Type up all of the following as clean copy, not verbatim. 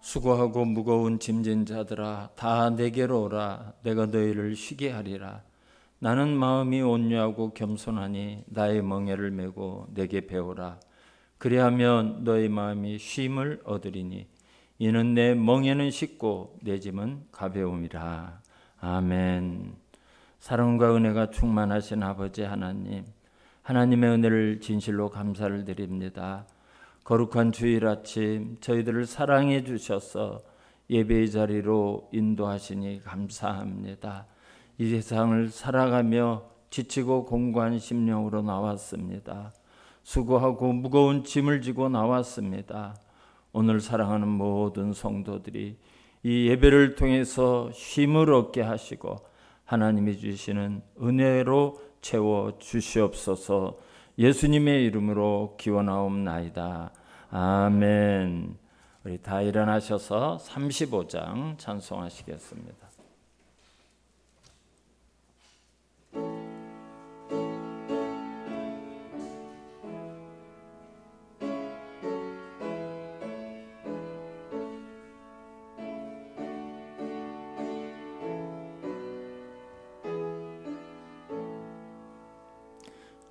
수고하고 무거운 짐진 자들아 다 내게로 오라. 내가 너희를 쉬게 하리라. 나는 마음이 온유하고 겸손하니 나의 멍에를 메고 내게 배우라. 그리하면 너희 마음이 쉼을 얻으리니 이는 내 멍에는 쉽고 내 짐은 가벼움이라. 아멘. 사랑과 은혜가 충만하신 아버지 하나님, 하나님의 은혜를 진실로 감사를 드립니다. 거룩한 주일 아침 저희들을 사랑해 주셔서 예배의 자리로 인도하시니 감사합니다. 이 세상을 살아가며 지치고 공고한 심령으로 나왔습니다. 수고하고 무거운 짐을 지고 나왔습니다. 오늘 사랑하는 모든 성도들이 이 예배를 통해서 쉼을 얻게 하시고 하나님이 주시는 은혜로 채워 주시옵소서. 예수님의 이름으로 기원하옵나이다. 아멘. 우리 다 일어나셔서 35장 찬송하시겠습니다.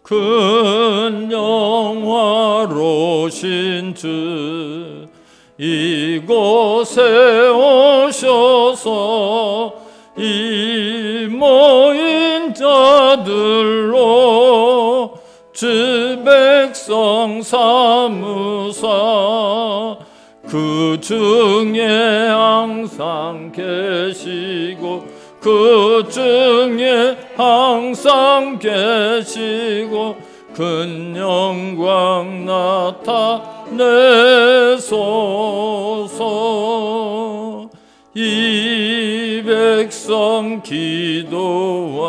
큰 영화로신 주 이곳에 오셔서 이 모인 자들로 주 백성 삼으사 그 중에 항상 계시고 그 중에 항상 계시고 큰 영광 나타내소서. 이 백성 기도와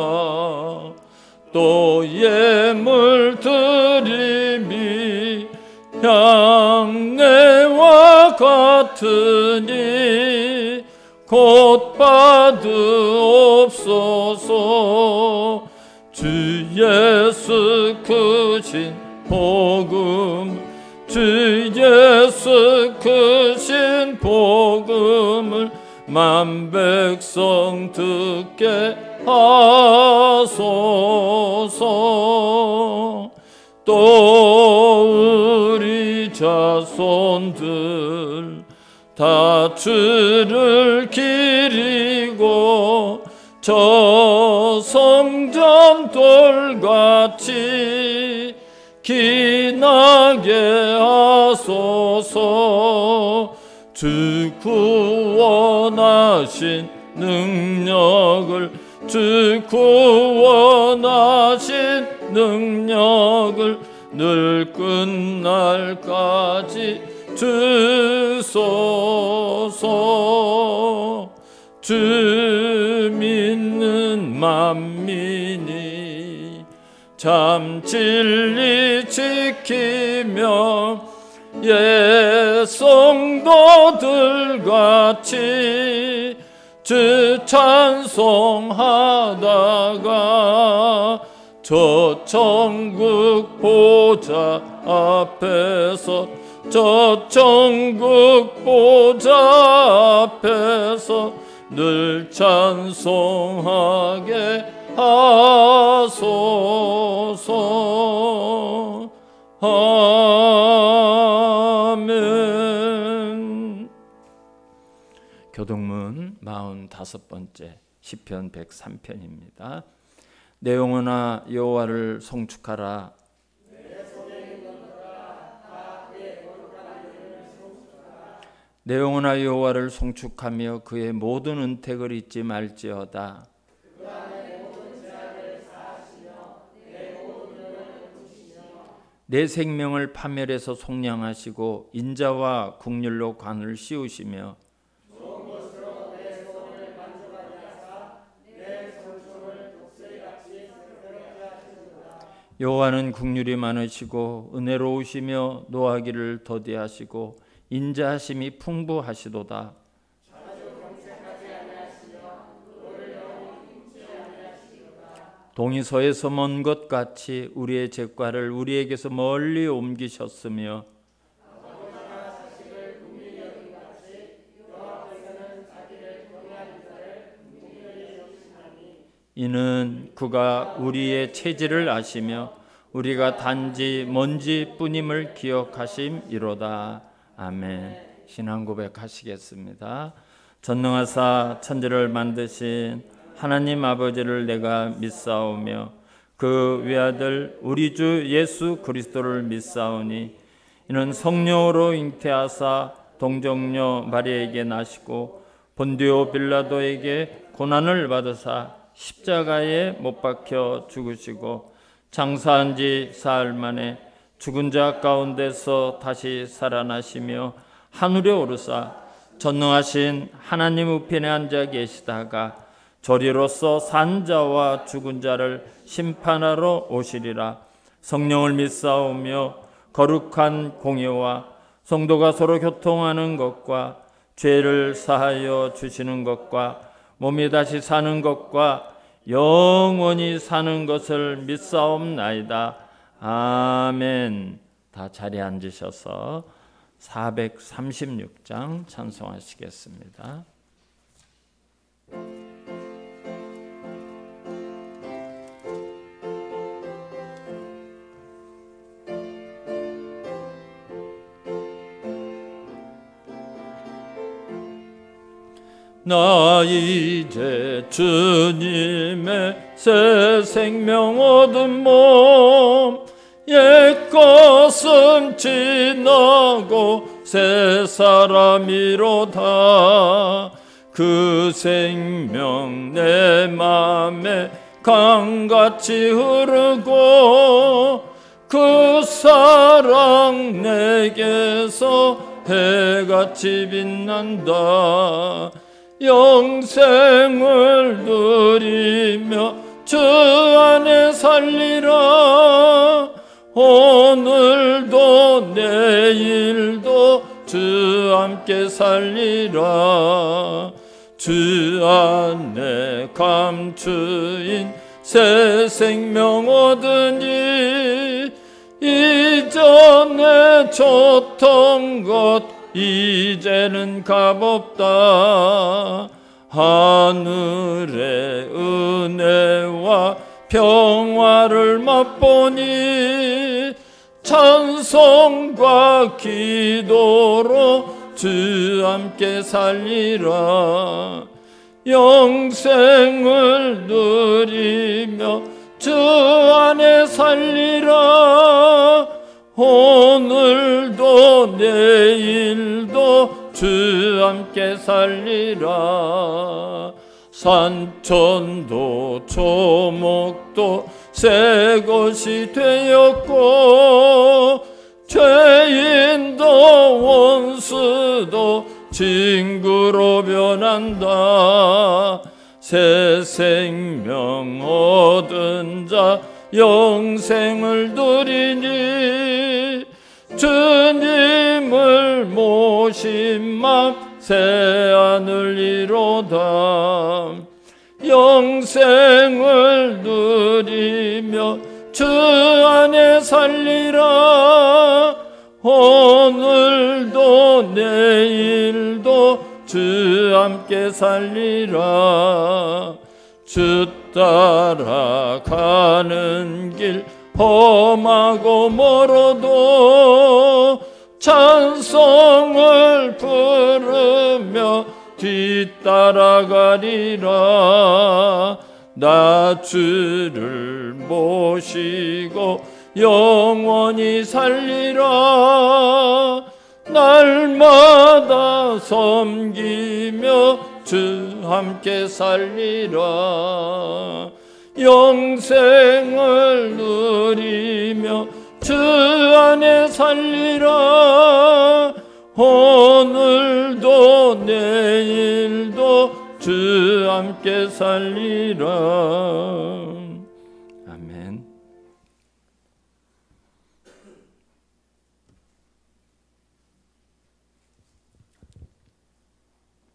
또 예물 드림이 향내와 같으니 곧 받으옵소서. 주 예수 크신 복음, 주 예수 크신 복음을 만 백성 듣게 하소서. 또 우리 자손들 다 주를 기리고 저 성전 돌같이 기나게 하소서. 주 구원하신 능력을, 주 구원하신 능력을 늘 끝날까지 주소서. 주 믿는 만민이 참 진리 지키며 옛 성도들 같이 주 찬송하다가 저 천국 보좌 앞에서, 저 천국 보좌 앞에서 늘 찬송하게 하소서. 아멘. 교동문 45번째 시편 103편입니다. 내 영혼아 여호와를 송축하라. 내 영혼아 여호와를 송축하며 그의 모든 은택을 잊지 말지어다. 내 생명을 파멸해서 속량하시고 인자와 국률로 관을 씌우시며 여호와는 국률이 많으시고 은혜로우시며 노하기를 더디하시고 인자하심이 풍부하시도다. 동이 서에서 먼 것 같이 우리의 죄과를 우리에게서 멀리 옮기셨으며 이는 그가 우리의 체질을 아시며 우리가 단지 먼지뿐임을 기억하심이로다. 아멘. 신앙 고백하시겠습니다. 전능하사 천지를 만드신 하나님 아버지를 내가 믿사오며 그 외아들 우리 주 예수 그리스도를 믿사오니 이는 성령으로 잉태하사 동정녀 마리아에게 나시고 본디오 빌라도에게 고난을 받으사 십자가에 못 박혀 죽으시고 장사한 지 사흘 만에 죽은 자 가운데서 다시 살아나시며 하늘에 오르사 전능하신 하나님 우편에 앉아 계시다가 저리로서 산 자와 죽은 자를 심판하러 오시리라. 성령을 믿사오며 거룩한 공예와 성도가 서로 교통하는 것과 죄를 사하여 주시는 것과 몸이 다시 사는 것과 영원히 사는 것을 믿사옵나이다. 아멘. 다 자리에 앉으셔서 436장 찬송하시겠습니다. 나 이제 주님의 새 생명 얻은 몸 옛것은 지나고 새 사람이로다. 그 생명 내 맘에 강같이 흐르고 그 사랑 내게서 해같이 빛난다. 영생을 누리며 주 안에 살리라. 오늘도 내일도 주 함께 살리라. 주 안에 감추인 새 생명 얻으니 이전에 줬던 것 이제는 값없다. 하늘의 은혜와 평화를 맛보니 찬송과 기도로 주 함께 살리라. 영생을 누리며 주 안에 살리라. 오늘도 내일도 주 함께 살리라. 산천도 초목도 새 것이 되었고 죄인도 원수도 친구로 변한다. 새 생명 얻은 자 영생을 누리니 주님을 모신 맘 새 하늘 이로다. 영생을 누리며 주 안에 살리라. 오늘도 내일도 주 함께 살리라. 주 따라가는 길 험하고 멀어도 찬송을 부르며 뒤따라가리라. 나 주를 모시고 영원히 살리라. 날마다 섬기며 주 함께 살리라. 영생을 누리며 주 안에 살리라. 오늘도 내일도 주 함께 살리라. 아멘.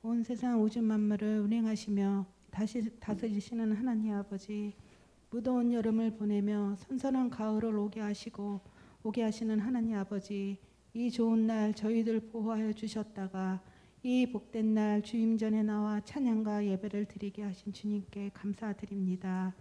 온 세상 우주 만물을 운행하시며 다스리시는 하나님 아버지, 무더운 여름을 보내며 선선한 가을을 오게 하시는 하나님 아버지, 이 좋은 날 저희들 보호하여 주셨다가 이 복된 날 주임 전에 나와 찬양과 예배를 드리게 하신 주님께 감사드립니다.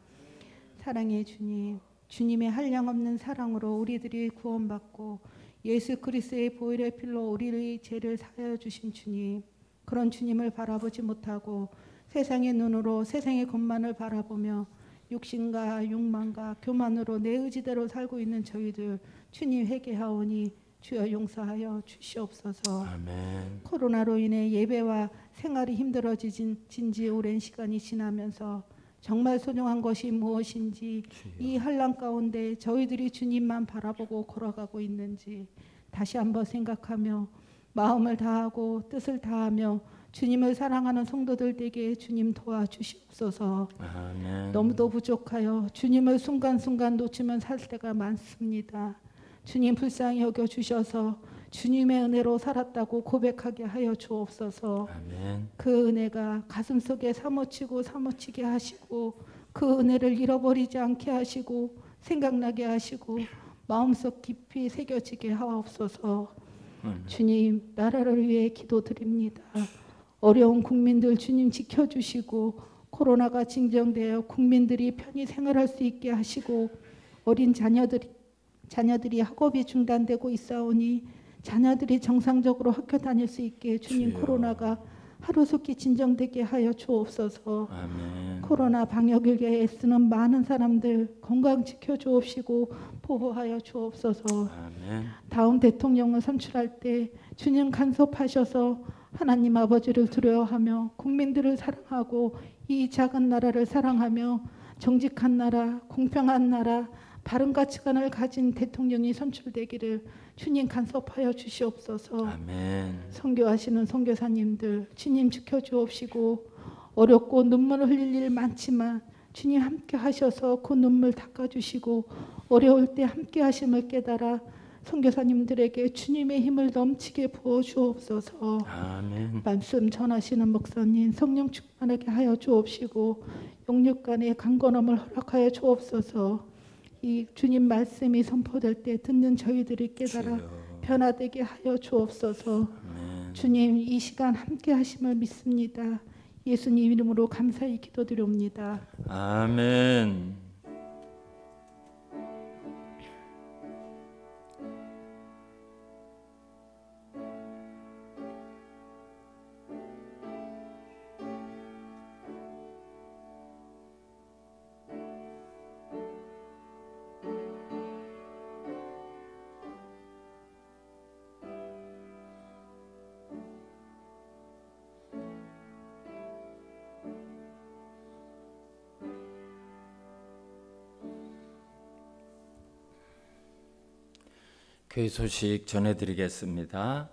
사랑의 주님, 주님의 한량없는 사랑으로 우리들이 구원받고 예수 그리스도의 보혈의 피로 우리의 죄를 사하여 주신 주님, 그런 주님을 바라보지 못하고 세상의 눈으로 세상의 것만을 바라보며 육신과 욕망과 교만으로 내 의지대로 살고 있는 저희들 주님 회개하오니 주여 용서하여 주시옵소서. 아멘. 코로나로 인해 예배와 생활이 힘들어진 지 오랜 시간이 지나면서 정말 소중한 것이 무엇인지 이 한란 가운데 저희들이 주님만 바라보고 걸어가고 있는지 다시 한번 생각하며 마음을 다하고 뜻을 다하며 주님을 사랑하는 성도들 되게 주님 도와주시옵소서. 아멘. 너무도 부족하여 주님을 순간순간 놓치면 살 때가 많습니다. 주님 불쌍히 여겨주셔서 주님의 은혜로 살았다고 고백하게 하여 주옵소서. 아멘. 그 은혜가 가슴속에 사무치게 하시고 그 은혜를 잃어버리지 않게 하시고 생각나게 하시고 마음속 깊이 새겨지게 하옵소서. 주님 나라를 위해 기도드립니다. 어려운 국민들 주님 지켜주시고 코로나가 진정되어 국민들이 편히 생활할 수 있게 하시고 어린 자녀들이 학업이 중단되고 있사오니 자녀들이 정상적으로 학교 다닐 수 있게 주님 주여. 코로나가 하루속히 진정되게 하여 주옵소서. 아멘. 코로나 방역을 위해 애쓰는 많은 사람들 건강 지켜주옵시고 보호하여 주옵소서. 아멘. 다음 대통령을 선출할 때 주님 간섭하셔서 하나님 아버지를 두려워하며 국민들을 사랑하고 이 작은 나라를 사랑하며 정직한 나라, 공평한 나라, 바른 가치관을 가진 대통령이 선출되기를 주님 간섭하여 주시옵소서. 아멘. 선교하시는 선교사님들 주님 지켜주옵시고 어렵고 눈물을 흘릴 일 많지만 주님 함께 하셔서 그 눈물 닦아주시고 어려울 때 함께 하심을 깨달아 선교사님들에게 주님의 힘을 넘치게 부어주옵소서. 아멘. 말씀 전하시는 목사님 성령 충만하게 하여 주옵시고 영육간의 강건함을 허락하여 주옵소서. 이 주님 말씀이 선포될 때 듣는 저희들이 깨달아 주여. 변화되게 하여 주옵소서. 아멘. 주님 이 시간 함께 하심을 믿습니다. 예수님 이름으로 감사히 기도드립니다. 아멘. 교회 소식 전해드리겠습니다.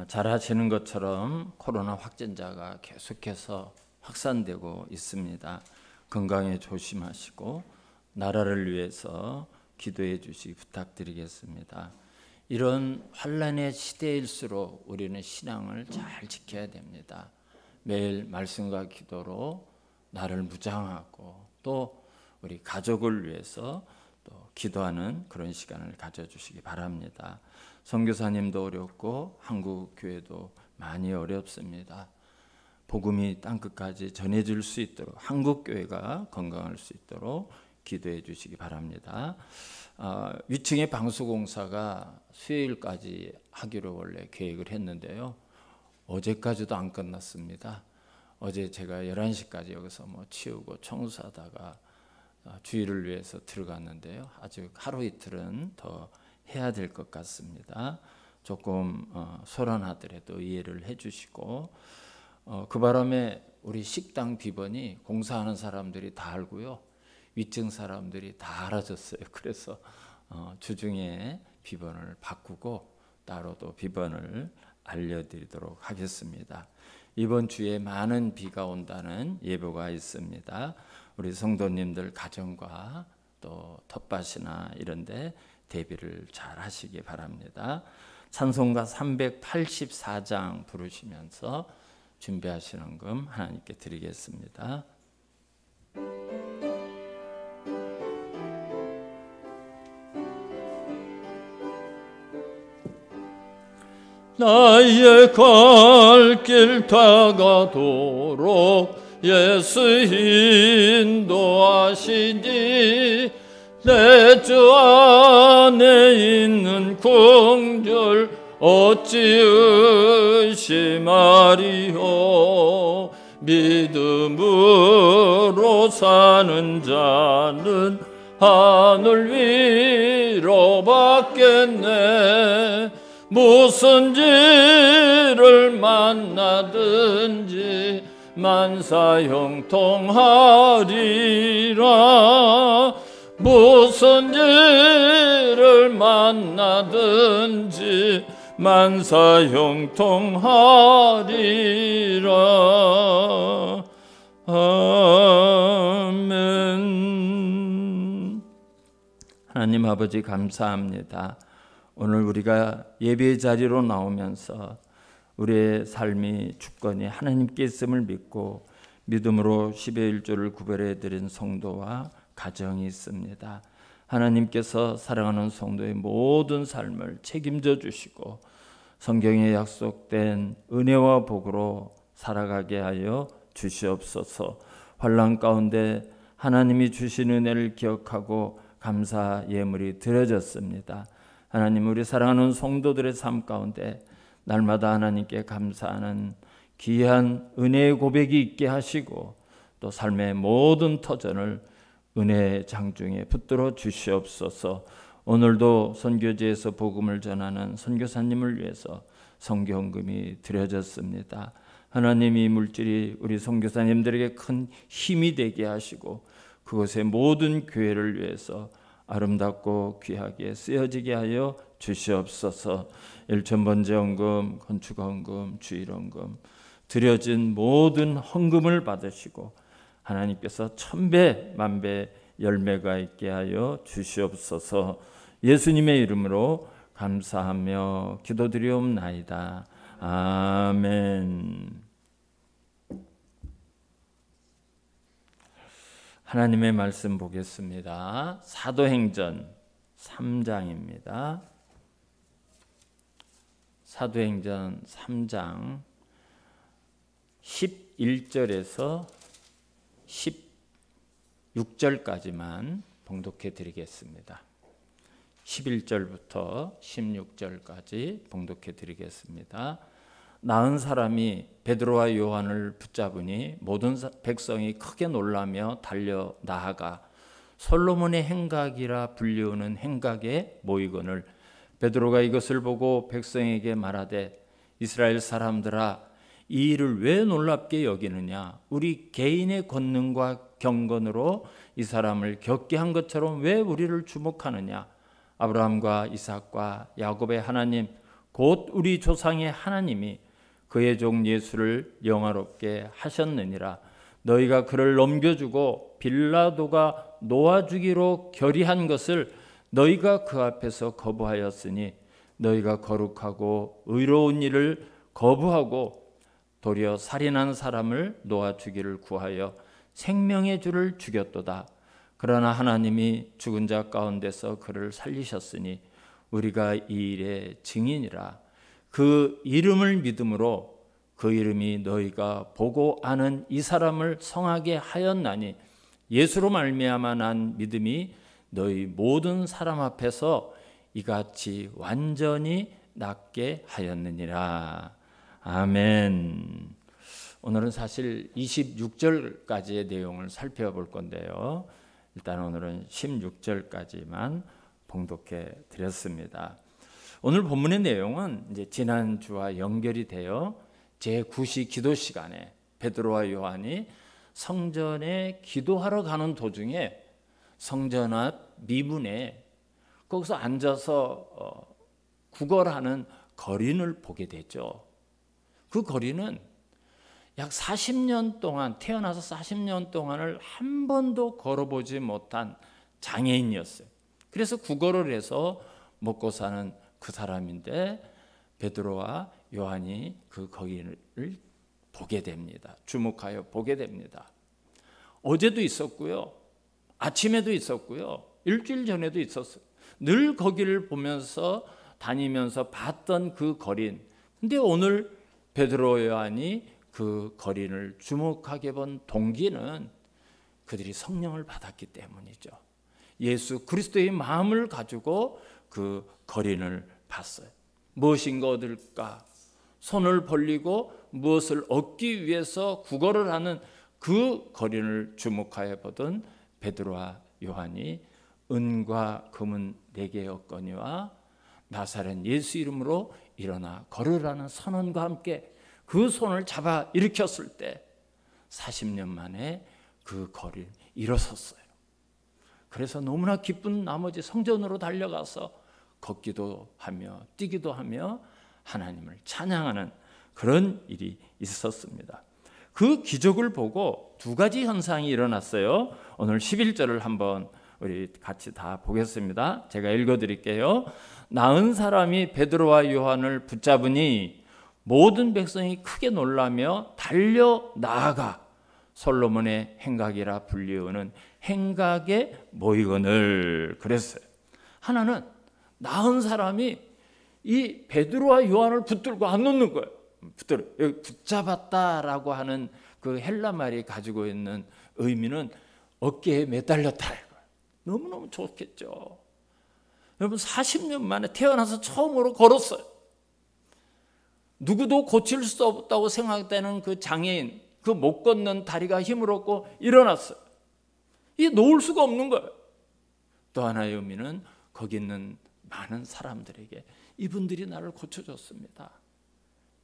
잘 아시는 것처럼 코로나 확진자가 계속해서 확산되고 있습니다. 건강에 조심하시고 나라를 위해서 기도해 주시기 부탁드리겠습니다. 이런 환난의 시대일수록 우리는 신앙을 잘 지켜야 됩니다. 매일 말씀과 기도로 나를 무장하고 또 우리 가족을 위해서 또 기도하는 그런 시간을 가져주시기 바랍니다. 선교사님도 어렵고 한국 교회도 많이 어렵습니다. 복음이 땅끝까지 전해질 수 있도록 한국 교회가 건강할 수 있도록 기도해 주시기 바랍니다. 위층의 방수공사가 수요일까지 하기로 원래 계획을 했는데요. 어제까지도 안 끝났습니다. 어제 제가 11시까지 여기서 치우고 청소하다가 주일을 위해서 들어갔는데요. 아직 하루 이틀은 더 해야 될 것 같습니다. 조금 소란하더라도 이해를 해주시고 그 바람에 우리 식당 비번이 공사하는 사람들이 다 알고요. 위층 사람들이 다 알아줬어요. 그래서 주중에 비번을 바꾸고 따로 또 비번을 알려드리도록 하겠습니다. 이번 주에 많은 비가 온다는 예보가 있습니다. 우리 성도님들 가정과 또 텃밭이나 이런 데 대비를 잘 하시기 바랍니다. 찬송가 384장 부르시면서 준비하시는 금 하나님께 드리겠습니다. 나의 갈 길 다가도록 예수 인도하시니 내 주 안에 있는 긍휼 어찌 의심하리요. 믿음으로 사는 자는 하늘 위로 받겠네. 무슨 일을 만나든지 만사형통하리라. 무슨 일을 만나든지 만사형통하리라. 아멘. 하나님 아버지 감사합니다. 오늘 우리가 예배 자리로 나오면서 우리의 삶이 주권이 하나님께 있음을 믿고 믿음으로 10의 1조를 구별해 드린 성도와 가정이 있습니다. 하나님께서 사랑하는 성도의 모든 삶을 책임져 주시고 성경에 약속된 은혜와 복으로 살아가게 하여 주시옵소서. 환난 가운데 하나님이 주신 은혜를 기억하고 감사 예물이 드려졌습니다. 하나님, 우리 사랑하는 성도들의 삶 가운데 날마다 하나님께 감사하는 귀한 은혜의 고백이 있게 하시고 또 삶의 모든 터전을 은혜의 장중에 붙들어 주시옵소서. 오늘도 선교지에서 복음을 전하는 선교사님을 위해서 성경금이 드려졌습니다. 하나님, 이 물질이 우리 선교사님들에게 큰 힘이 되게 하시고 그곳의 모든 교회를 위해서 아름답고 귀하게 쓰여지게 하여 주시옵소서. 일천번제헌금, 건축헌금, 주일헌금 드려진 모든 헌금을 받으시고 하나님께서 천배 만배 열매가 있게 하여 주시옵소서. 예수님의 이름으로 감사하며 기도드리옵나이다. 아멘. 하나님의 말씀 보겠습니다. 사도행전 3장입니다. 사도행전 3장 11절에서 16절까지만 봉독해 드리겠습니다. 11절부터 16절까지 봉독해 드리겠습니다. 나은 사람이 베드로와 요한을 붙잡으니 모든 백성이 크게 놀라며 달려 나아가 솔로몬의 행각이라 불리우는 행각에 모이거늘 베드로가 이것을 보고 백성에게 말하되 이스라엘 사람들아 이 일을 왜 놀랍게 여기느냐. 우리 개인의 권능과 경건으로 이 사람을 겪게 한 것처럼 왜 우리를 주목하느냐. 아브라함과 이삭과 야곱의 하나님 곧 우리 조상의 하나님이 그의 종 예수를 영화롭게 하셨느니라. 너희가 그를 넘겨주고 빌라도가 놓아주기로 결의한 것을 너희가 그 앞에서 거부하였으니 너희가 거룩하고 의로운 일을 거부하고 도리어 살인한 사람을 놓아주기를 구하여 생명의 주를 죽였도다. 그러나 하나님이 죽은 자 가운데서 그를 살리셨으니 우리가 이 일의 증인이라. 그 이름을 믿음으로 그 이름이 너희가 보고 아는 이 사람을 성하게 하였나니 예수로 말미암아 난 믿음이 너희 모든 사람 앞에서 이같이 완전히 낫게 하였느니라. 아멘. 오늘은 사실 26절까지의 내용을 살펴볼 건데요. 일단 오늘은 16절까지만 봉독해 드렸습니다. 오늘 본문의 내용은 이제 지난주와 연결이 되어 제9시 기도 시간에 베드로와 요한이 성전에 기도하러 가는 도중에 성전 앞 미문에 거기서 앉아서 구걸하는 거린을 보게 되죠. 그 거린은 약 40년 동안 태어나서 40년 동안을 한 번도 걸어보지 못한 장애인이었어요. 그래서 구걸을 해서 먹고 사는 그 사람인데 베드로와 요한이 그 거린을 보게 됩니다. 주목하여 보게 됩니다. 어제도 있었고요. 아침에도 있었고요. 일주일 전에도 있었어요. 늘 거기를 보면서 다니면서 봤던 그 거린, 근데 오늘 베드로 요한이 그 거린을 주목하게 본 동기는 그들이 성령을 받았기 때문이죠. 예수 그리스도의 마음을 가지고 그 거린을 봤어요. 무엇인가 얻을까? 손을 벌리고 무엇을 얻기 위해서 구걸을 하는 그 거린을 주목하여 보던 베드로와 요한이 은과 금은 내게 없거니와 나사렛 예수 이름으로 일어나 걸으라는 선언과 함께 그 손을 잡아 일으켰을 때 40년 만에 그 거린 일어섰어요. 그래서 너무나 기쁜 나머지 성전으로 달려가서 걷기도 하며 뛰기도 하며 하나님을 찬양하는 그런 일이 있었습니다. 그 기적을 보고 두 가지 현상이 일어났어요. 오늘 11절을 한번 우리 같이 다 보겠습니다. 제가 읽어드릴게요. 나은 사람이 베드로와 요한을 붙잡으니 모든 백성이 크게 놀라며 달려 나아가 솔로몬의 행각이라 불리우는 행각에 모이거늘 그랬어요. 하나는 나은 사람이 이 베드로와 요한을 붙들고 안 놓는 거예요. 붙잡았다라고 하는 그 헬라 말이 가지고 있는 의미는 어깨에 매달렸다. 너무너무 좋겠죠. 여러분 40년 만에 태어나서 처음으로 걸었어요. 누구도 고칠 수 없다고 생각되는 그 장애인, 그 못 걷는 다리가 힘을 얻고 일어났어요. 이게 놓을 수가 없는 거예요. 또 하나의 의미는 거기 있는 많은 사람들에게 이분들이 나를 고쳐줬습니다.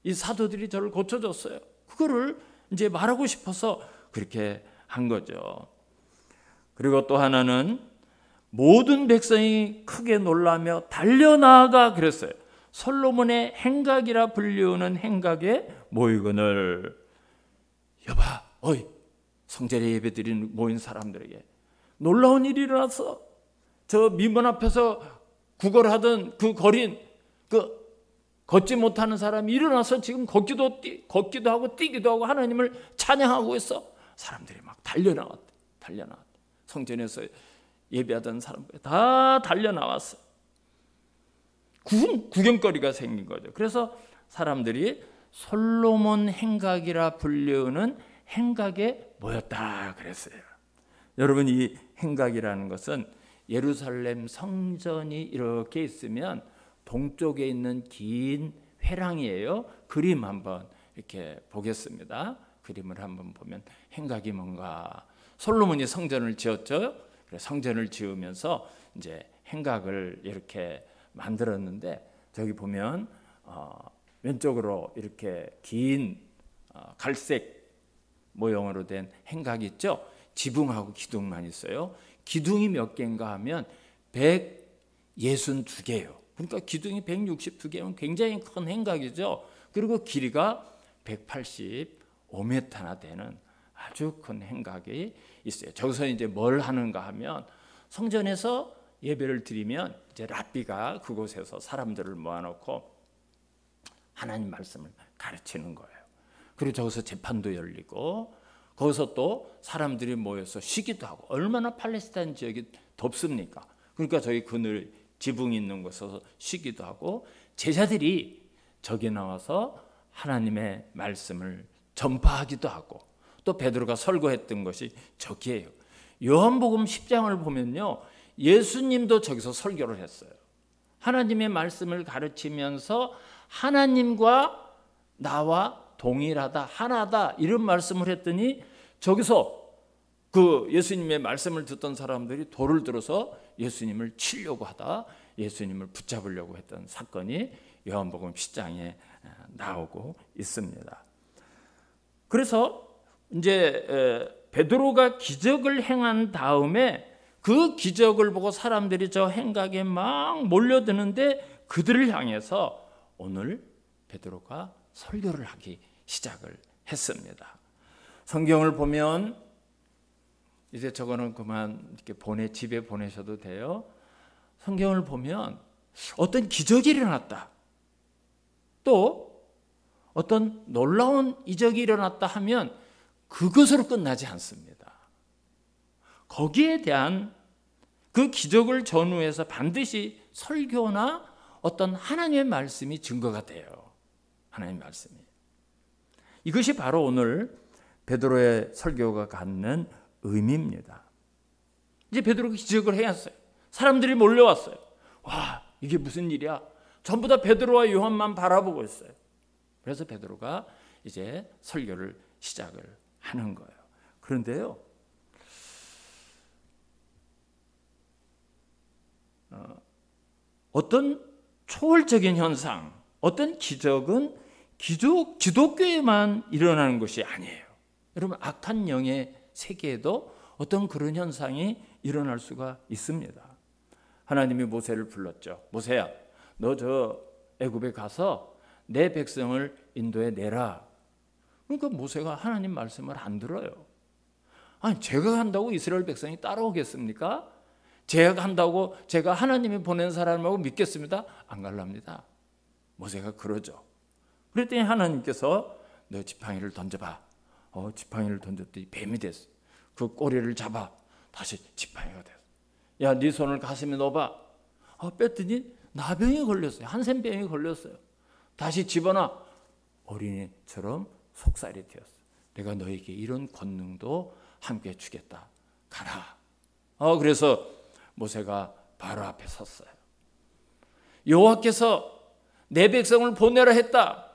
이 사도들이 저를 고쳐줬어요. 그거를 이제 말하고 싶어서 그렇게 한 거죠. 그리고 또 하나는 모든 백성이 크게 놀라며 달려나아가 그랬어요. 솔로몬의 행각이라 불리우는 행각에 모이거늘. 여봐, 어이, 성전에 예배드리는 모인 사람들에게 놀라운 일이 일어났어. 저 미문 앞에서 구걸하던 그 거린, 그 걷지 못하는 사람이 일어나서 지금 걷기도 하고 뛰기도 하고 하나님을 찬양하고 있어. 사람들이 막 달려나왔대. 성전에서 예배하던 사람들 다 달려나왔어. 구경거리가 생긴 거죠. 그래서 사람들이 솔로몬 행각이라 불리우는 행각에 모였다 그랬어요. 여러분 이 행각이라는 것은 예루살렘 성전이 이렇게 있으면 동쪽에 있는 긴 회랑이에요. 그림 한번 이렇게 보겠습니다. 그림을 한번 보면 행각이 뭔가 솔로몬이 성전을 지었죠. 그래서 성전을 지으면서 이제 행각을 이렇게 만들었는데 저기 보면 왼쪽으로 이렇게 긴 갈색 모형으로 된 행각이 있죠. 지붕하고 기둥만 있어요. 기둥이 몇 개인가 하면 162개예요. 그러니까 기둥이 162개면 굉장히 큰 행각이죠. 그리고 길이가 185m나 되는 아주 큰 행각이 있어요. 저기서 이제 뭘 하는가 하면 성전에서 예배를 드리면 이제 랍비가 그곳에서 사람들을 모아놓고 하나님 말씀을 가르치는 거예요. 그리고 저기서 재판도 열리고 거기서 또 사람들이 모여서 쉬기도 하고 얼마나 팔레스타인 지역이 덥습니까? 그러니까 저희 그늘 지붕이 있는 곳에서 쉬기도 하고 제자들이 저기 나와서 하나님의 말씀을 전파하기도 하고 또 베드로가 설교했던 것이 저기예요. 요한복음 10장을 보면요. 예수님도 저기서 설교를 했어요. 하나님의 말씀을 가르치면서 하나님과 나와 동일하다, 하나다 이런 말씀을 했더니 저기서 그 예수님의 말씀을 듣던 사람들이 돌을 들어서 예수님을 치려고 하다 예수님을 붙잡으려고 했던 사건이 요한복음 10장에 나오고 있습니다. 그래서 이제 베드로가 기적을 행한 다음에 그 기적을 보고 사람들이 저 행각에 막 몰려드는데 그들을 향해서 오늘 베드로가 설교를 하기 시작을 했습니다. 성경을 보면 이제 저거는 그만 이렇게 집에 보내셔도 돼요. 성경을 보면 어떤 기적이 일어났다. 또 어떤 놀라운 이적이 일어났다 하면 그것으로 끝나지 않습니다. 거기에 대한 그 기적을 전후해서 반드시 설교나 어떤 하나님의 말씀이 증거가 돼요. 하나님 말씀이에요. 이것이 바로 오늘 베드로의 설교가 갖는 의미입니다. 이제 베드로가 기적을 행했어요. 사람들이 몰려왔어요. 와, 이게 무슨 일이야? 전부 다 베드로와 요한만 바라보고 있어요. 그래서 베드로가 이제 설교를 시작을 하는 거예요. 그런데요, 어떤 초월적인 현상, 어떤 기적은 기독교에만 일어나는 것이 아니에요. 여러분, 악한 영의 세계에도 어떤 그런 현상이 일어날 수가 있습니다. 하나님이 모세를 불렀죠. 모세야, 너 저 애굽에 가서 내 백성을 인도에 내라. 그러니까 모세가 하나님 말씀을 안 들어요. 아니, 제가 한다고 이스라엘 백성이 따라오겠습니까? 제가 한다고 제가 하나님이 보낸 사람하고 믿겠습니다? 안 갈랍니다. 모세가 그러죠. 그랬더니 하나님께서 너 지팡이를 던져봐. 지팡이를 던졌더니 뱀이 됐어. 그 꼬리를 잡아. 다시 지팡이가 됐어. 야, 네 손을 가슴에 넣어봐. 뺐더니 나병이 걸렸어요. 한센병이 걸렸어요. 다시 집어넣어. 어린이처럼 속살이 되었어. 내가 너에게 이런 권능도 함께 주겠다. 가라. 그래서 모세가 바로 앞에 섰어요. 여호와께서 내 백성을 보내라 했다.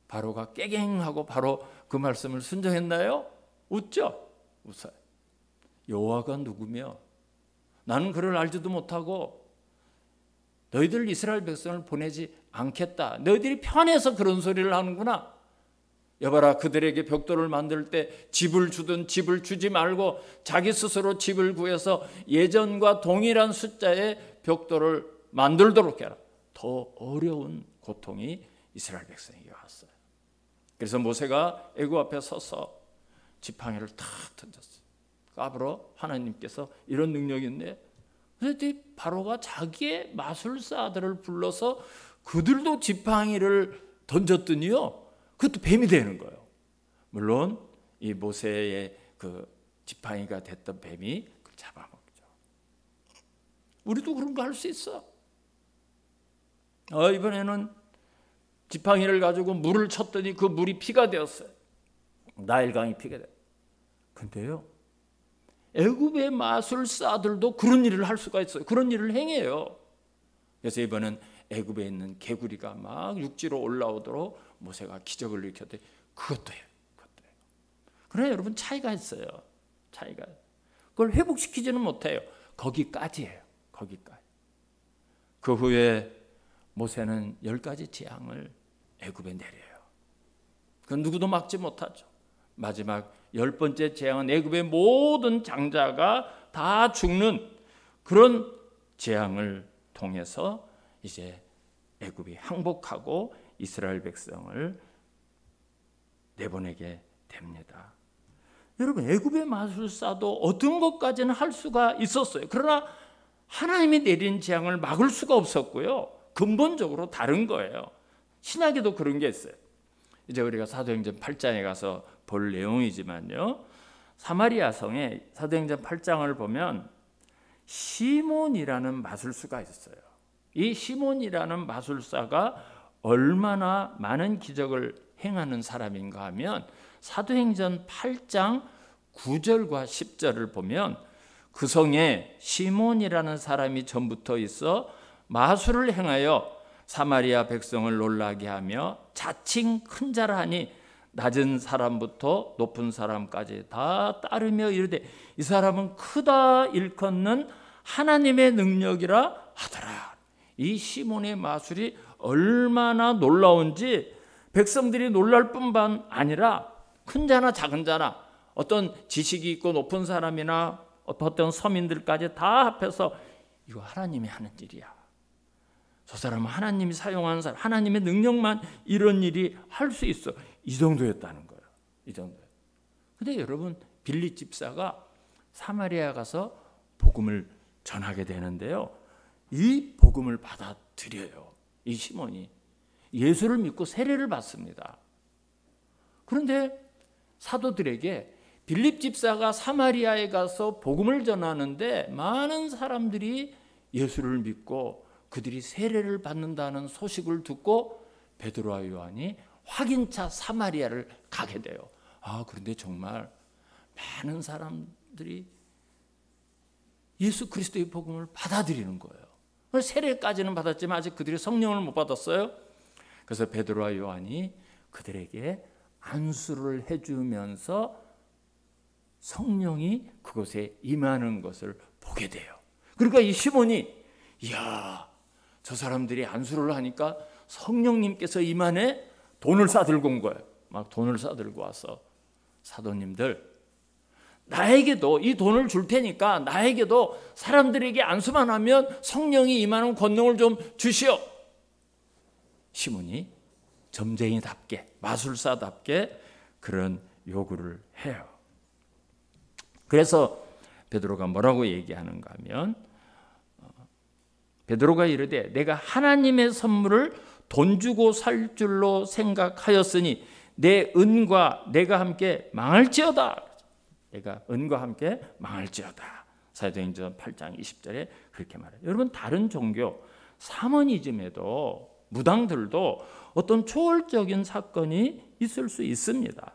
바로가 깨갱하고 바로 그 말씀을 순종했나요? 웃죠? 웃어요. 여호와가 누구며 나는 그를 알지도 못하고 너희들 이스라엘 백성을 보내지 않겠다. 너희들이 편해서 그런 소리를 하는구나. 여봐라, 그들에게 벽돌을 만들 때 집을 주든 집을 주지 말고 자기 스스로 집을 구해서 예전과 동일한 숫자의 벽돌을 만들도록 해라. 더 어려운 고통이 이스라엘 백성에게 왔어요. 그래서 모세가 애굽 앞에 서서 지팡이를 탁 던졌어요. 까불어 하나님께서 이런 능력이 있네. 그랬더니 바로가 자기의 마술사들을 불러서 그들도 지팡이를 던졌더니요, 그것도 뱀이 되는 거예요. 물론 이 모세의 그 지팡이가 됐던 뱀이 그걸 잡아먹죠. 우리도 그런 거 할 수 있어. 이번에는 지팡이를 가지고 물을 쳤더니 그 물이 피가 되었어요. 나일강이 피가 돼요. 근데요, 애굽의 마술사들도 그런 일을 할 수가 있어요. 그런 일을 행해요. 그래서 이번엔 애굽에 있는 개구리가 막 육지로 올라오도록 모세가 기적을 일으켰더니 그것도 해요. 그러나 여러분, 차이가 있어요. 차이가. 그걸 회복시키지는 못해요. 거기까지예요. 거기까지. 그 후에 모세는 10가지 재앙을 애굽에 내려요. 그건 누구도 막지 못하죠. 마지막 10번째 재앙은 애굽의 모든 장자가 다 죽는 그런 재앙을 통해서 이제 애굽이 항복하고 이스라엘 백성을 내보내게 됩니다. 여러분, 애굽의 마술사도 어떤 것까지는 할 수가 있었어요. 그러나 하나님이 내린 재앙을 막을 수가 없었고요. 근본적으로 다른 거예요. 신약에도 그런 게 있어요. 이제 우리가 사도행전 8장에 가서 볼 내용이지만요, 사마리아 성에 사도행전 8장을 보면 시몬이라는 마술수가 있었어요. 이 시몬이라는 마술사가 얼마나 많은 기적을 행하는 사람인가 하면 사도행전 8장 9절과 10절을 보면 그 성에 시몬이라는 사람이 전부터 있어 마술을 행하여 사마리아 백성을 놀라게 하며 자칭 큰 자라 하니 낮은 사람부터 높은 사람까지 다 따르며 이르되 이 사람은 크다 일컫는 하나님의 능력이라 하더라. 이 시몬의 마술이 얼마나 놀라운지 백성들이 놀랄 뿐만 아니라 큰 자나 작은 자나 어떤 지식이 있고 높은 사람이나 어떤 서민들까지 다 합해서 이거 하나님이 하는 일이야. 저 사람은 하나님이 사용하는 사람, 하나님의 능력만 이런 일이 할 수 있어. 이 정도였다는 거예요. 이 정도. 근데 여러분, 빌립 집사가 사마리아 가서 복음을 전하게 되는데요. 이 복음을 받아들여요. 이 시몬이 예수를 믿고 세례를 받습니다. 그런데 사도들에게 빌립 집사가 사마리아에 가서 복음을 전하는데 많은 사람들이 예수를 믿고 그들이 세례를 받는다는 소식을 듣고 베드로와 요한이 확인차 사마리아를 가게 돼요. 그런데 정말 많은 사람들이 예수 그리스도의 복음을 받아들이는 거예요. 세례까지는 받았지만 아직 그들이 성령을 못 받았어요. 그래서 베드로와 요한이 그들에게 안수를 해주면서 성령이 그곳에 임하는 것을 보게 돼요. 그러니까 이 시몬이 이야, 저 사람들이 안수를 하니까 성령님께서 임하네. 돈을 싸들고 온 거예요. 막 돈을 싸들고 와서 사도님들, 나에게도 이 돈을 줄 테니까 나에게도 사람들에게 안수만 하면 성령이 임하는 권능을 좀 주시오. 시몬이 점쟁이답게, 마술사답게 그런 요구를 해요. 그래서 베드로가 뭐라고 얘기하는가 하면, 베드로가 이르되 내가 하나님의 선물을 돈 주고 살 줄로 생각하였으니 내 은과 내가 함께 망할지어다. 내가 은과 함께 망할지어다. 사도행전 8장 20절에 그렇게 말해요. 여러분, 다른 종교 사모니즘에도 무당들도 어떤 초월적인 사건이 있을 수 있습니다.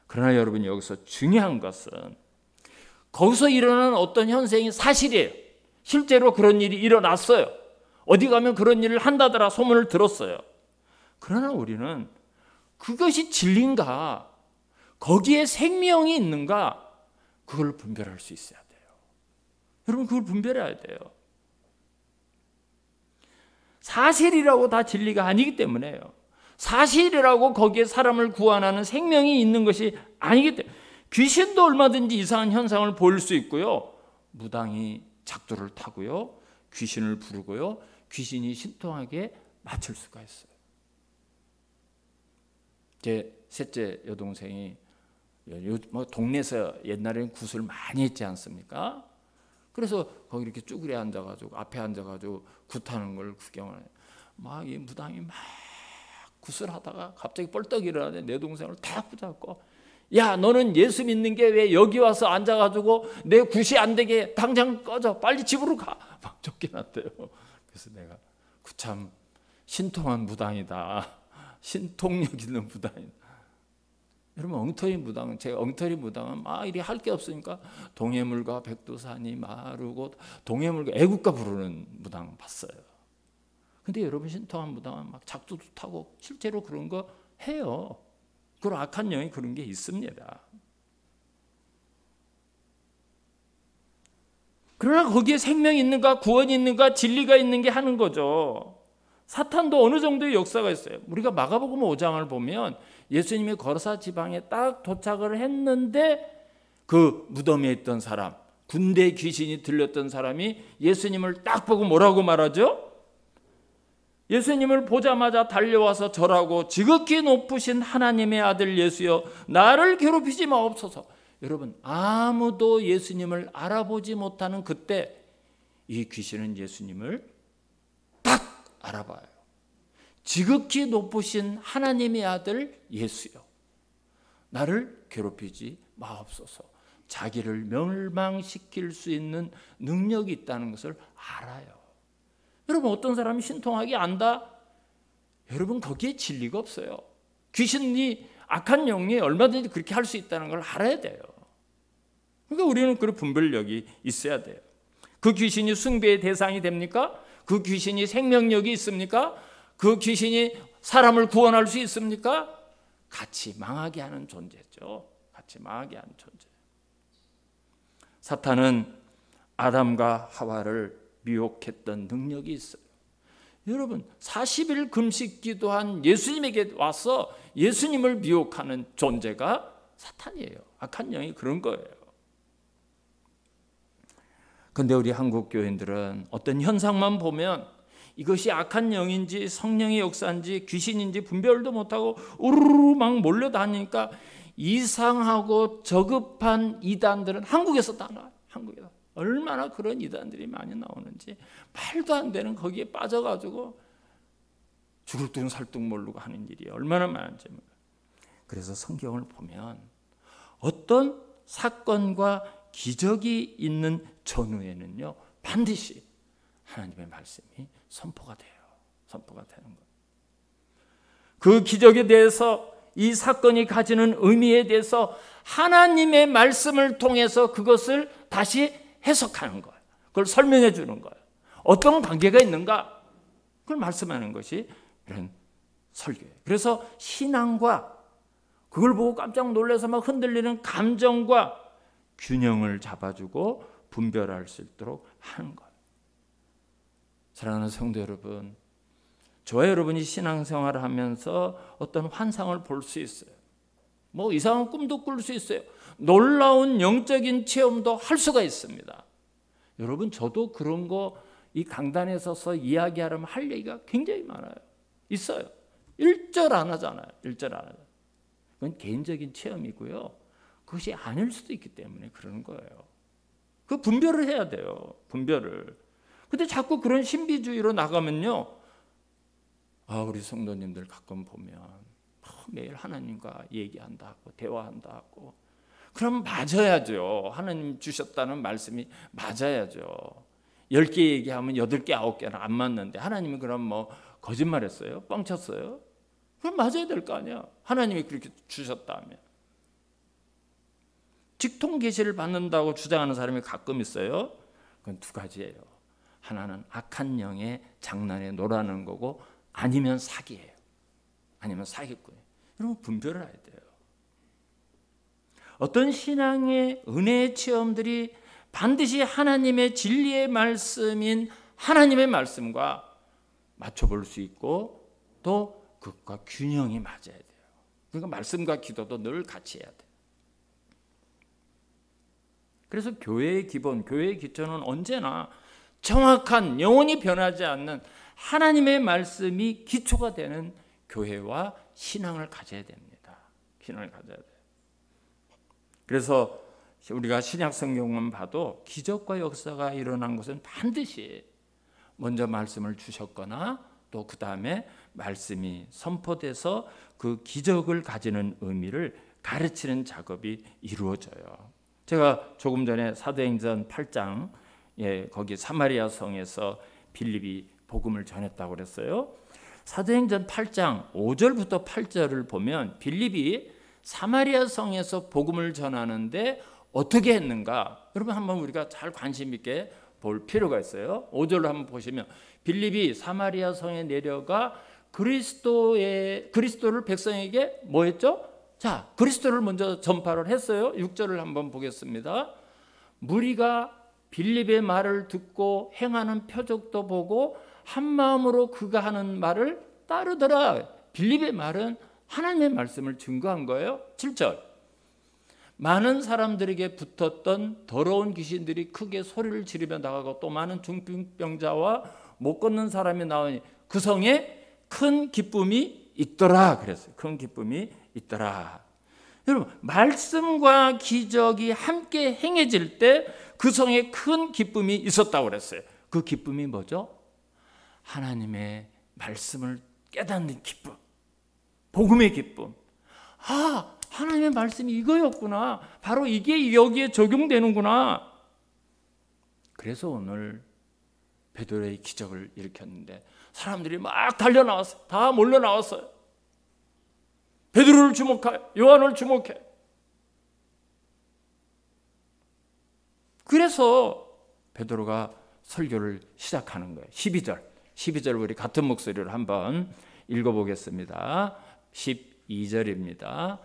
그러나 여러분, 여기서 중요한 것은 거기서 일어나는 어떤 현상이 사실이에요. 실제로 그런 일이 일어났어요. 어디 가면 그런 일을 한다더라 소문을 들었어요. 그러나 우리는 그것이 진리인가, 거기에 생명이 있는가, 그걸 분별할 수 있어야 돼요. 여러분, 그걸 분별해야 돼요. 사실이라고 다 진리가 아니기 때문에요. 사실이라고 거기에 사람을 구원하는 생명이 있는 것이 아니기 때문에, 귀신도 얼마든지 이상한 현상을 보일 수 있고요. 무당이 작두를 타고요, 귀신을 부르고요, 귀신이 신통하게 맞출 수가 있어요. 제 셋째 여동생이 동네에서 옛날에는 굿을 많이 했지 않습니까? 그래서 거기 이렇게 쭈그려 앉아가지고 앞에 앉아가지고 굿하는 걸 구경을 해요. 막 이 무당이 막 굿을 하다가 갑자기 뻘떡 일어나는데 내 동생을 탁 붙잡고, 야, 너는 예수 믿는 게 왜 여기 와서 앉아가지고 내 굿이 안 되게 당장 꺼져, 빨리 집으로 가, 막 쫓겨났대요. 그래서 내가 참 신통한 무당이다, 신통력 있는 무당이다. 여러분, 엉터리 무당은, 제가 엉터리 무당은 막 이리 할 게 없으니까 동해물과 백두산이 마르고 동해물과 애국가 부르는 무당 봤어요. 근데 여러분, 신통한 무당은 막 작두도 타고 실제로 그런 거 해요. 그런 악한 영이 그런 게 있습니다. 그러나 거기에 생명이 있는가, 구원이 있는가, 진리가 있는 게 하는 거죠. 사탄도 어느 정도의 역사가 있어요. 우리가 마가복음 5장을 보면 예수님이 거르사 지방에 딱 도착을 했는데 그 무덤에 있던 사람, 군대 귀신이 들렸던 사람이 예수님을 딱 보고 뭐라고 말하죠? 예수님을 보자마자 달려와서 절하고 지극히 높으신 하나님의 아들 예수여, 나를 괴롭히지 마옵소서. 여러분, 아무도 예수님을 알아보지 못하는 그때 이 귀신은 예수님을 딱 알아봐요. 지극히 높으신 하나님의 아들 예수여, 나를 괴롭히지 마옵소서. 자기를 멸망시킬 수 있는 능력이 있다는 것을 알아요. 여러분, 어떤 사람이 신통하게 안다? 여러분, 거기에 진리가 없어요. 귀신이, 악한 영이 얼마든지 그렇게 할 수 있다는 걸 알아야 돼요. 그러니까 우리는 그런 분별력이 있어야 돼요. 그 귀신이 숭배의 대상이 됩니까? 그 귀신이 생명력이 있습니까? 그 귀신이 사람을 구원할 수 있습니까? 같이 망하게 하는 존재죠. 같이 망하게 하는 존재. 사탄은 아담과 하와를 미혹했던 능력이 있어요. 여러분, 40일 금식 기도한 예수님에게 와서 예수님을 미혹하는 존재가 사탄이에요. 악한 영이 그런 거예요. 그런데 우리 한국 교인들은 어떤 현상만 보면 이것이 악한 영인지 성령의 역사인지 귀신인지 분별도 못하고 우르르 막 몰려다니니까 이상하고 저급한 이단들은 한국에서 다 나와요. 한국에서. 얼마나 그런 이단들이 많이 나오는지, 말도 안 되는 거기에 빠져가지고 죽을 둥 살 둥 모르고 하는 일이 얼마나 많은지. 그래서 성경을 보면 어떤 사건과 기적이 있는 전후에는요, 반드시 하나님의 말씀이 선포가 돼요. 선포가 되는 거예요. 그 기적에 대해서, 이 사건이 가지는 의미에 대해서 하나님의 말씀을 통해서 그것을 다시 해석하는 거예요. 그걸 설명해 주는 거예요. 어떤 관계가 있는가? 그걸 말씀하는 것이 이런 설교예요. 그래서 신앙과 그걸 보고 깜짝 놀라서 막 흔들리는 감정과 균형을 잡아주고 분별할 수 있도록 하는 거예요. 사랑하는 성도 여러분, 저와 여러분이 신앙생활을 하면서 어떤 환상을 볼 수 있어요. 뭐 이상한 꿈도 꿀 수 있어요. 놀라운 영적인 체험도 할 수가 있습니다. 여러분, 저도 그런 거 이 강단에 서서 이야기하려면 할 얘기가 굉장히 많아요. 있어요. 일절 안 하잖아요. 일절 안 하잖아요. 그건 개인적인 체험이고요. 그것이 아닐 수도 있기 때문에 그러는 거예요. 그 분별을 해야 돼요. 분별을. 근데 자꾸 그런 신비주의로 나가면요, 우리 성도님들 가끔 보면 매일 하나님과 얘기한다고 대화한다고, 그럼 맞아야죠. 하나님 주셨다는 말씀이 맞아야죠. 10개 얘기하면 8개 9개는 안 맞는데 하나님이 그럼 뭐 거짓말했어요? 뻥쳤어요? 그럼 맞아야 될 거 아니야. 하나님이 그렇게 주셨다면. 직통 계시를 받는다고 주장하는 사람이 가끔 있어요. 그건 두 가지예요. 하나는 악한 영의 장난에 놀아는 거고, 아니면 사기예요. 아니면 사기꾼이에요. 여러분, 분별을 해야 돼요. 어떤 신앙의 은혜의 체험들이 반드시 하나님의 진리의 말씀인 하나님의 말씀과 맞춰볼 수 있고, 또 그것과 균형이 맞아야 돼요. 그러니까 말씀과 기도도 늘 같이 해야 돼요. 그래서 교회의 기본, 교회의 기초는 언제나 정확한, 영원히 변하지 않는 하나님의 말씀이 기초가 되는 교회와 신앙을 가져야 됩니다. 신앙을 가져야 돼요. 그래서 우리가 신약 성경만 봐도 기적과 역사가 일어난 것은 반드시 먼저 말씀을 주셨거나, 또 그 다음에 말씀이 선포돼서 그 기적을 가지는 의미를 가르치는 작업이 이루어져요. 제가 조금 전에 사도행전 8장, 거기 사마리아 성에서 빌립이 복음을 전했다고 그랬어요. 사도행전 8장 5절부터 8절을 보면 빌립이 사마리아 성에서 복음을 전하는데 어떻게 했는가? 여러분, 한번 우리가 잘 관심 있게 볼 필요가 있어요. 5절을 한번 보시면, 빌립이 사마리아 성에 내려가 그리스도를 백성에게 뭐 했죠? 자, 그리스도를 먼저 전파를 했어요. 6절을 한번 보겠습니다. 무리가 빌립의 말을 듣고 행하는 표적도 보고 한 마음으로 그가 하는 말을 따르더라. 빌립의 말은 하나님의 말씀을 증거한 거예요. 7절. 많은 사람들에게 붙었던 더러운 귀신들이 크게 소리를 지르며 나가고, 또 많은 중풍병자와 못 걷는 사람이 나오니 그 성에 큰 기쁨이 있더라. 그랬어요. 큰 기쁨이 있더라. 여러분, 말씀과 기적이 함께 행해질 때 그 성에 큰 기쁨이 있었다고 그랬어요. 그 기쁨이 뭐죠? 하나님의 말씀을 깨닫는 기쁨, 복음의 기쁨. 하나님의 말씀이 이거였구나. 바로 이게 여기에 적용되는구나. 그래서 오늘 베드로의 기적을 일으켰는데 사람들이 막 달려 나왔어요. 다 몰려 나왔어요. 베드로를 주목해, 요한을 주목해. 그래서 베드로가 설교를 시작하는 거예요. 12절 우리 같은 목소리로 한번 읽어보겠습니다. 12절입니다.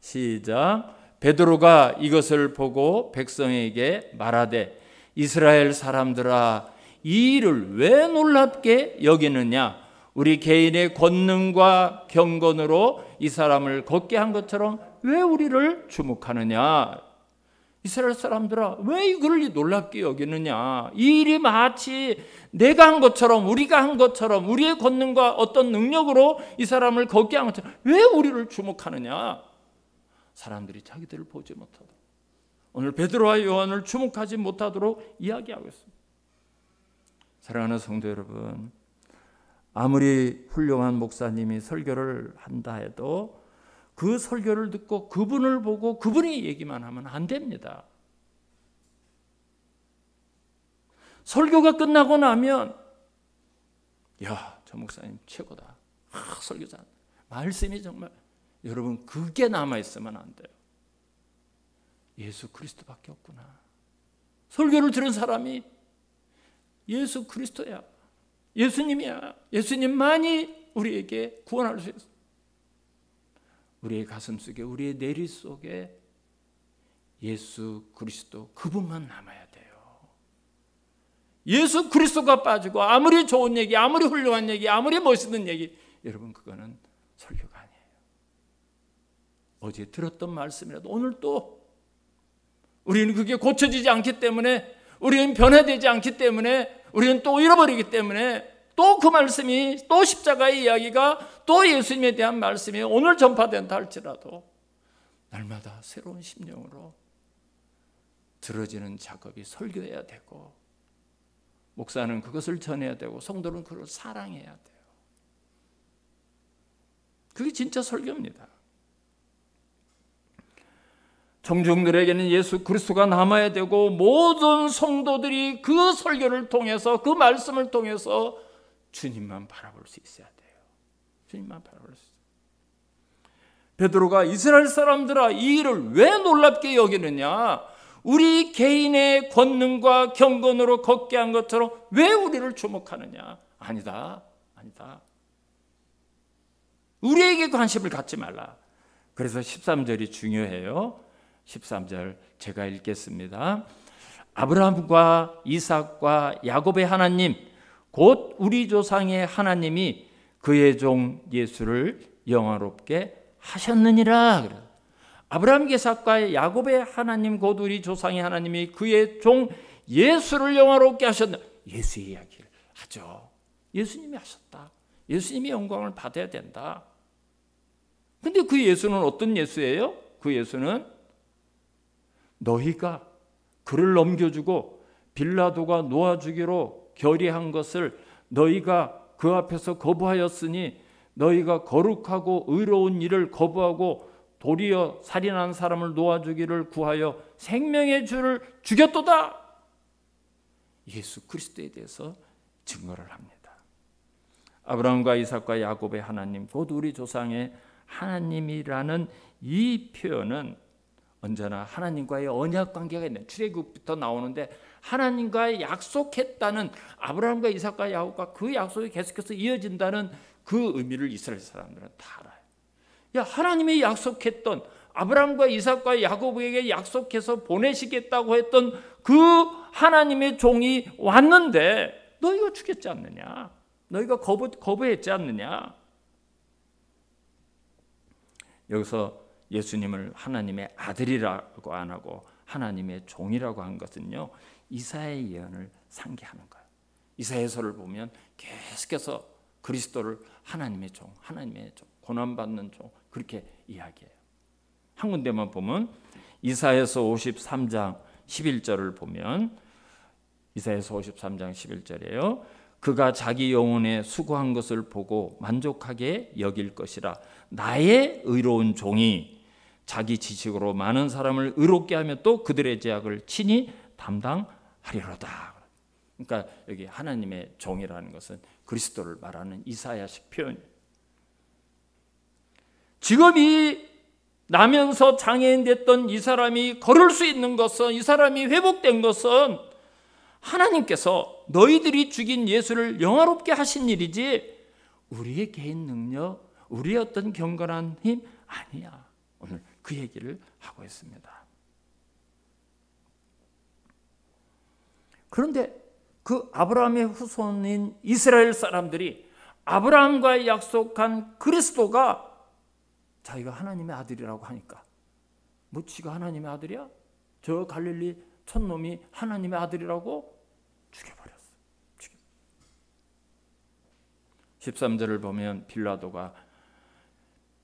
시작. 베드로가 이것을 보고 백성에게 말하되, 이스라엘 사람들아, 이 일을 왜 놀랍게 여기느냐? 우리 개인의 권능과 경건으로 이 사람을 걷게 한 것처럼 왜 우리를 주목하느냐? 이스라엘 사람들아, 왜 이걸 놀랍게 여기느냐? 이 일이 마치 내가 한 것처럼, 우리가 한 것처럼, 우리의 권능과 어떤 능력으로 이 사람을 걷게 한 것처럼 왜 우리를 주목하느냐? 사람들이 자기들을 보지 못하도록, 오늘 베드로와 요한을 주목하지 못하도록 이야기하고 있습니다. 사랑하는 성도 여러분, 아무리 훌륭한 목사님이 설교를 한다 해도 그 설교를 듣고 그분을 보고 그분의 얘기만 하면 안 됩니다. 설교가 끝나고 나면, 야, 저 목사님 최고다. 설교 잘. 말씀이 정말 여러분 그게 남아있으면 안 돼요. 예수 그리스도밖에 없구나. 설교를 들은 사람이 예수 그리스도야. 예수님이야. 예수님만이 우리에게 구원할 수 있어. 우리의 가슴 속에, 우리의 내리 속에 예수 그리스도 그분만 남아야 돼요. 예수 그리스도가 빠지고 아무리 좋은 얘기, 아무리 훌륭한 얘기, 아무리 멋있는 얘기, 여러분 그거는 설교가 아니에요. 어제 들었던 말씀이라도 오늘 또 우리는 그게 고쳐지지 않기 때문에, 우리는 변화되지 않기 때문에, 우리는 또 잃어버리기 때문에 또 그 말씀이, 또 십자가의 이야기가, 또 예수님에 대한 말씀이 오늘 전파된다 할지라도 날마다 새로운 심령으로 들어지는 작업이 설교해야 되고, 목사는 그것을 전해야 되고, 성도는 그걸 사랑해야 돼요. 그게 진짜 설교입니다. 청중들에게는 예수 그리스도가 남아야 되고, 모든 성도들이 그 설교를 통해서, 그 말씀을 통해서 주님만 바라볼 수 있어야 돼요. 주님만 바라볼 수 있어요. 베드로가 이스라엘 사람들아 이 일을 왜 놀랍게 여기느냐, 우리 개인의 권능과 경건으로 걷게 한 것처럼 왜 우리를 주목하느냐. 아니다. 우리에게 관심을 갖지 말라. 그래서 13절이 중요해요. 13절 제가 읽겠습니다. 아브라함과 이삭과 야곱의 하나님, 곧 우리 조상의 하나님이 그의 종 예수를 영화롭게 하셨느니라. 아브라함, 이삭과 야곱의 하나님, 곧 우리 조상의 하나님이 그의 종 예수를 영화롭게 하셨느니라. 예수의 이야기를 하죠. 예수님이 하셨다. 예수님이 영광을 받아야 된다. 근데 그 예수는 어떤 예수예요? 그 예수는 너희가 그를 넘겨주고 빌라도가 놓아주기로 결의한 것을 너희가 그 앞에서 거부하였으니 너희가 거룩하고 의로운 일을 거부하고 도리어 살인한 사람을 놓아주기를 구하여 생명의 주를 죽였도다. 예수 그리스도에 대해서 증거를 합니다. 아브라함과 이삭과 야곱의 하나님, 곧 우리 조상의 하나님이라는 이 표현은 언제나 하나님과의 언약 관계가 있는, 출애굽부터 나오는데 하나님과 약속했다는, 아브라함과 이삭과 야곱과 그 약속이 계속해서 이어진다는 그 의미를 이스라엘 사람들은 다 알아요. 야, 하나님이 약속했던, 아브라함과 이삭과 야곱에게 약속해서 보내시겠다고 했던 그 하나님의 종이 왔는데 너희가 죽였지 않느냐, 너희가 거부했지 않느냐. 여기서 예수님을 하나님의 아들이라고 안 하고 하나님의 종이라고 한 것은요, 이사야의 예언을 상기하는 거예요. 이사야서를 보면 계속해서 그리스도를 하나님의 종, 고난받는 종, 그렇게 이야기해요. 한 군데만 보면 이사야서 53장 11절을 보면, 이사야서 53장 11절이에요. 그가 자기 영혼에 수고한 것을 보고 만족하게 여길 것이라. 나의 의로운 종이 자기 지식으로 많은 사람을 의롭게 하며 또 그들의 죄악을 친히 담당하리로다. 그러니까 여기 하나님의 종이라는 것은 그리스도를 말하는 이사야식 표현이에요. 지금 이 나면서 장애인 됐던 이 사람이 걸을 수 있는 것은, 이 사람이 회복된 것은 하나님께서 너희들이 죽인 예수를 영화롭게 하신 일이지 우리의 개인 능력, 우리의 어떤 경건한 힘 아니야. 오늘 그 얘기를 하고 있습니다. 그런데 그 아브라함의 후손인 이스라엘 사람들이 아브라함과 약속한 그리스도가 자기가 하나님의 아들이라고 하니까, 뭐 지가 하나님의 아들이야? 저 갈릴리 촌놈이 하나님의 아들이라고 죽여버렸어. 13절을 보면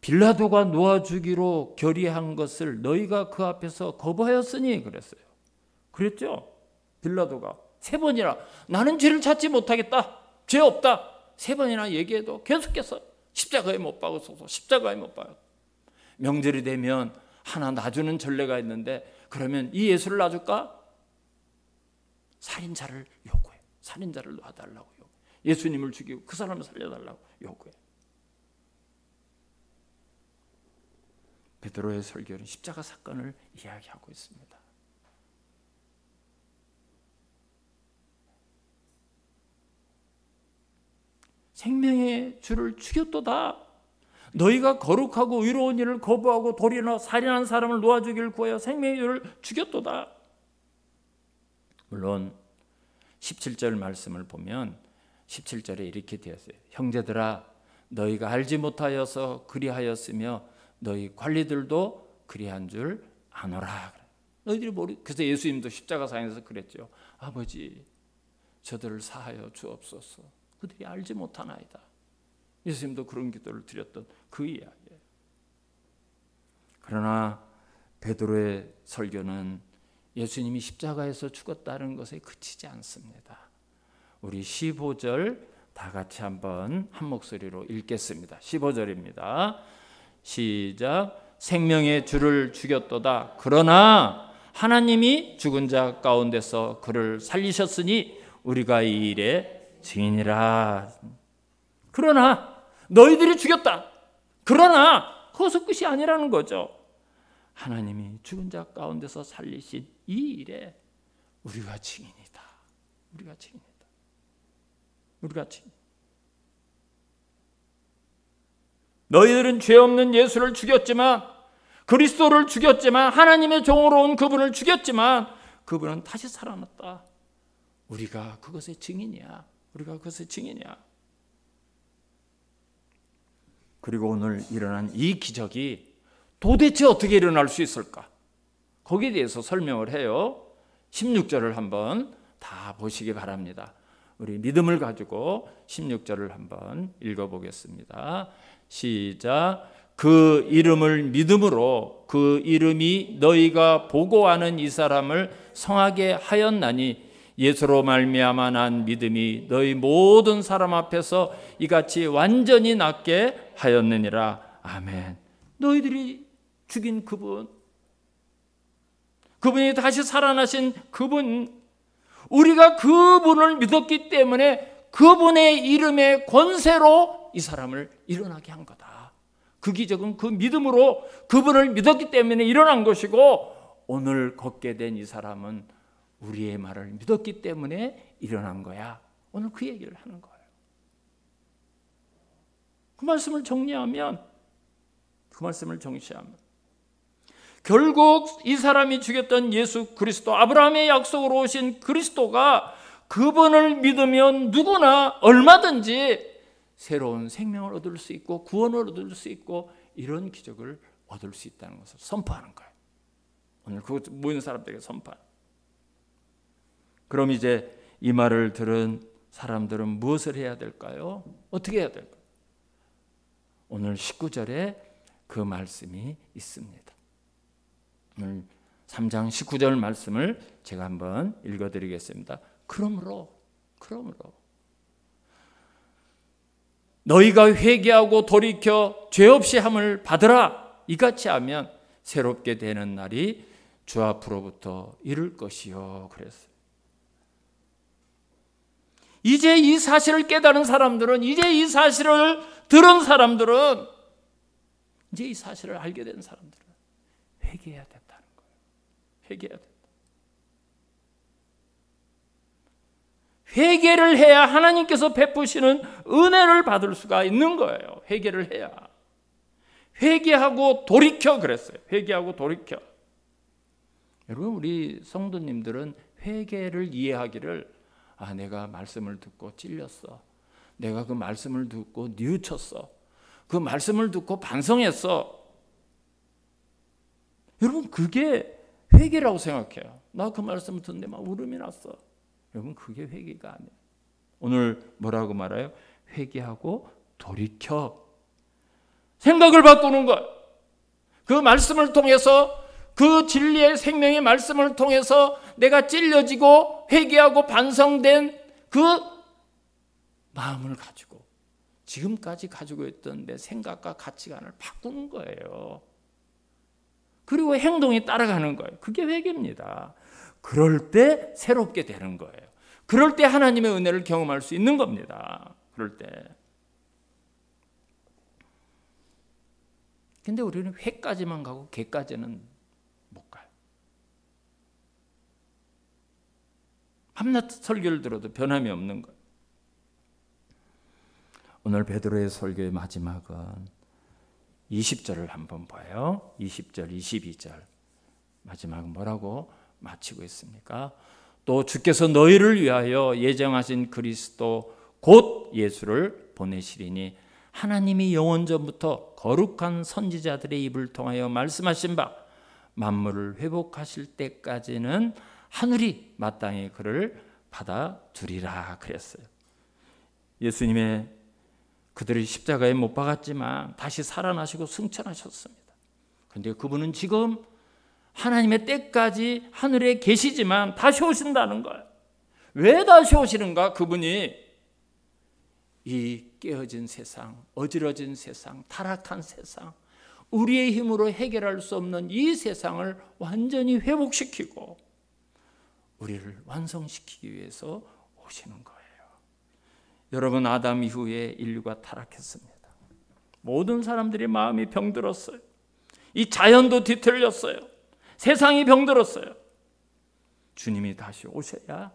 빌라도가 놓아주기로 결의한 것을 너희가 그 앞에서 거부하였으니 그랬어요. 그랬죠? 빌라도가 3번이나 나는 죄를 찾지 못하겠다, 죄 없다 3번이나 얘기해도 계속해서 십자가에 못 박았어서 십자가에 못 박았어. 명절이 되면 하나 놔주는 전례가 있는데, 그러면 이 예수를 놔줄까? 살인자를 요구해. 살인자를 놔달라고 요구해. 예수님을 죽이고 그 사람을 살려달라고 요구해. 베드로의 설교는 십자가 사건을 이야기하고 있습니다. 생명의 주를 죽였도다. 너희가 거룩하고 의로운 일을 거부하고 도리나 살인한 사람을 놓아주기를 구하여 생명의 주를 죽였도다. 물론 17절 말씀을 보면 17절에 이렇게 되었어요. 형제들아, 너희가 알지 못하여서 그리하였으며 너희 관리들도 그리한 줄 아노라. 너희들이 모르. 그래서 예수님도 십자가상에서 그랬죠. 아버지, 저들을 사하여 주옵소서. 그들이 알지 못하나이다. 예수님도 그런 기도를 드렸던 그 이야기예요. 그러나 베드로의 설교는 예수님이 십자가에서 죽었다는 것에 그치지 않습니다. 우리 15절 다 같이 한번 한 목소리로 읽겠습니다. 15절입니다. 시작. 생명의 주를 죽였도다. 그러나 하나님이 죽은 자 가운데서 그를 살리셨으니 우리가 이 일의 증인이라. 그러나 너희들이 죽였다. 그러나 그것은 끝이 아니라는 거죠. 하나님이 죽은 자 가운데서 살리신 이 일에 우리가 증인이다. 우리가 증인이다. 우리가 증인. 너희들은 죄 없는 예수를 죽였지만, 그리스도를 죽였지만, 하나님의 종으로 온 그분을 죽였지만 그분은 다시 살아났다. 우리가 그것의 증인이야. 우리가 그것의 증인이야. 그리고 오늘 일어난 이 기적이 도대체 어떻게 일어날 수 있을까? 거기에 대해서 설명을 해요. 16절을 한번 다 보시기 바랍니다. 우리 믿음을 가지고 16절을 한번 읽어보겠습니다. 시작. 그 이름을 믿음으로 그 이름이 너희가 보고하는 이 사람을 성하게 하였나니 예수로 말미암아 난 믿음이 너희 모든 사람 앞에서 이같이 완전히 낫게 하였느니라. 아멘. 너희들이 죽인 그분, 그분이 다시 살아나신 그분, 우리가 그분을 믿었기 때문에 그분의 이름의 권세로 이 사람을 일어나게 한 거다. 그 기적은 그 믿음으로 그분을 믿었기 때문에 일어난 것이고, 오늘 걷게 된 이 사람은 우리의 말을 믿었기 때문에 일어난 거야. 오늘 그 얘기를 하는 거예요. 그 말씀을 정리하면, 결국 이 사람이 죽였던 예수 그리스도, 아브라함의 약속으로 오신 그리스도가 그분을 믿으면 누구나 얼마든지 새로운 생명을 얻을 수 있고 구원을 얻을 수 있고 이런 기적을 얻을 수 있다는 것을 선포하는 거예요. 오늘 그 모인 사람들에게 선포하는. 그럼 이제 이 말을 들은 사람들은 무엇을 해야 될까요? 어떻게 해야 될까요? 오늘 19절에 그 말씀이 있습니다. 오늘 3장 19절 말씀을 제가 한번 읽어드리겠습니다. 그러므로 너희가 회개하고 돌이켜 죄 없이 함을 받으라. 이같이 하면 새롭게 되는 날이 주 앞으로부터 이를 것이요. 그랬어요. 이제 이 사실을 깨달은 사람들은, 이제 이 사실을 들은 사람들은, 이제 이 사실을 알게 된 사람들은 회개해야 된다는 거예요. 회개해야 된다. 회개를 해야 하나님께서 베푸시는 은혜를 받을 수가 있는 거예요. 회개를 해야. 회개하고 돌이켜 그랬어요. 회개하고 돌이켜. 여러분, 우리 성도님들은 회개를 이해하기를, 내가 말씀을 듣고 찔렸어. 내가 그 말씀을 듣고 뉘우쳤어. 그 말씀을 듣고 반성했어. 여러분, 그게 회개라고 생각해요. 나 그 말씀을 듣는데 막 울음이 났어. 여러분, 그게 회개가 아니에요. 오늘 뭐라고 말해요? 회개하고 돌이켜. 생각을 바꾸는 것. 그 말씀을 통해서, 그 진리의 생명의 말씀을 통해서 내가 찔려지고 회개하고 반성된 그 마음을 가지고 지금까지 가지고 있던 내 생각과 가치관을 바꾸는 거예요. 그리고 행동이 따라가는 거예요. 그게 회개입니다. 그럴 때 새롭게 되는 거예요. 그럴 때 하나님의 은혜를 경험할 수 있는 겁니다. 그럴 때. 근데 우리는 회까지만 가고 개까지는 못 가요. 밤낮 설교를 들어도 변함이 없는 거예요. 오늘 베드로의 설교의 마지막은 20절을 한번 봐요. 20절, 22절 마지막은 뭐라고 마치고 있습니까? 또 주께서 너희를 위하여 예정하신 그리스도 곧 예수를 보내시리니 하나님이 영원전부터 거룩한 선지자들의 입을 통하여 말씀하신 바 만물을 회복하실 때까지는 하늘이 마땅히 그를 받아주리라 그랬어요. 예수님의 그들이 십자가에 못 박았지만 다시 살아나시고 승천하셨습니다. 그런데 그분은 지금 하나님의 때까지 하늘에 계시지만 다시 오신다는 거예요. 왜 다시 오시는가? 그분이 이 깨어진 세상, 어지러진 세상, 타락한 세상, 우리의 힘으로 해결할 수 없는 이 세상을 완전히 회복시키고 우리를 완성시키기 위해서 오시는 거예요. 여러분, 아담 이후에 인류가 타락했습니다. 모든 사람들이 마음이 병들었어요. 이 자연도 뒤틀렸어요. 세상이 병들었어요. 주님이 다시 오셔야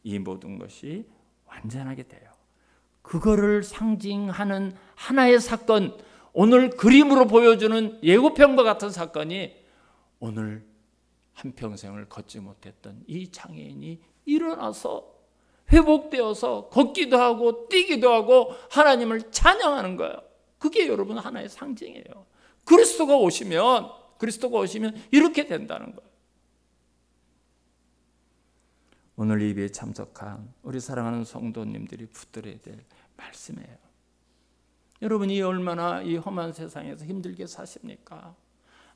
이 모든 것이 완전하게 돼요. 그거를 상징하는 하나의 사건, 오늘 그림으로 보여주는 예고편과 같은 사건이 오늘 한평생을 걷지 못했던 이 장애인이 일어나서 회복되어서 걷기도 하고 뛰기도 하고 하나님을 찬양하는 거예요. 그게 여러분 하나의 상징이에요. 그리스도가 오시면 이렇게 된다는 거예요. 오늘 예배에 참석한 우리 사랑하는 성도님들이 붙들어야 될 말씀이에요. 여러분이 얼마나 이 험한 세상에서 힘들게 사십니까?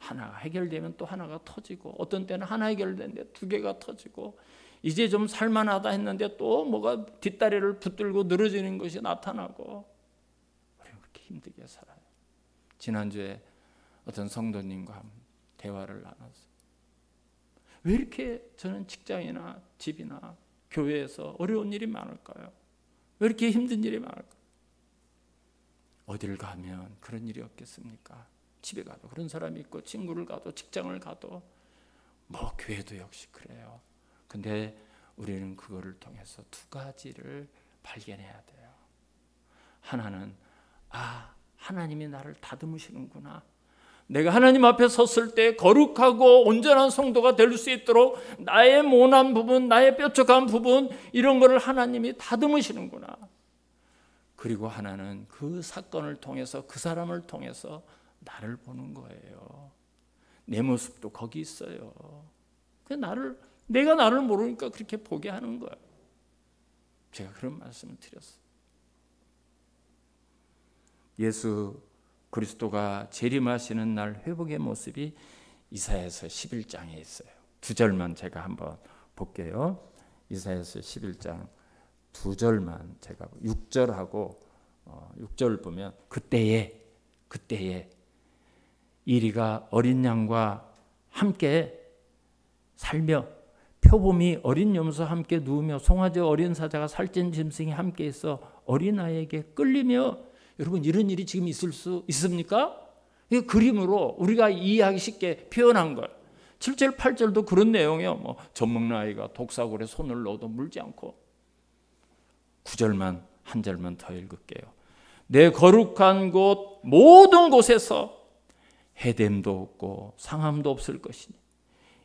하나가 해결되면 또 하나가 터지고, 어떤 때는 하나 해결되는데 두 개가 터지고, 이제 좀 살만하다 했는데 또 뭐가 뒷다리를 붙들고 늘어지는 것이 나타나고, 우리는 그렇게 힘들게 살아요. 지난주에 어떤 성도님과 대화를 나눴어요. 왜 이렇게 저는 직장이나 집이나 교회에서 어려운 일이 많을까요? 왜 이렇게 힘든 일이 많을까요? 어딜 가면 그런 일이 없겠습니까? 집에 가도 그런 사람이 있고, 친구를 가도 직장을 가도, 뭐 교회도 역시 그래요. 근데 우리는 그거를 통해서 두 가지를 발견해야 돼요. 하나는 하나님이 나를 다듬으시는구나. 내가 하나님 앞에 섰을 때 거룩하고 온전한 성도가 될 수 있도록 나의 모난 부분, 나의 뾰족한 부분, 이런 거를 하나님이 다듬으시는구나. 그리고 하나는 그 사건을 통해서, 그 사람을 통해서 나를 보는 거예요. 내 모습도 거기 있어요. 내가 나를 모르니까 그렇게 보게 하는 거예요. 제가 그런 말씀을 드렸어요. 예수 그리스도가 재림하시는 날 회복의 모습이 이사야서 11장에 있어요. 2절만 제가 한번 볼게요. 이사야서 11장 2절만 제가 6절하고 6절 보면 그때에 이리가 어린 양과 함께 살며 표범이 어린 염소와 함께 누우며 송아지 어린 사자가 살찐 짐승이 함께 있어 어린아이에게 끌리며. 여러분, 이런 일이 지금 있을 수 있습니까? 이 그림으로 우리가 이해하기 쉽게 표현한 거예요. 7절 8절도 그런 내용이에요. 뭐 젖먹는 아이가 독사골에 손을 넣어도 물지 않고. 9절만 한 절만 더 읽을게요. 내 거룩한 곳 모든 곳에서 해됨도 없고 상함도 없을 것이니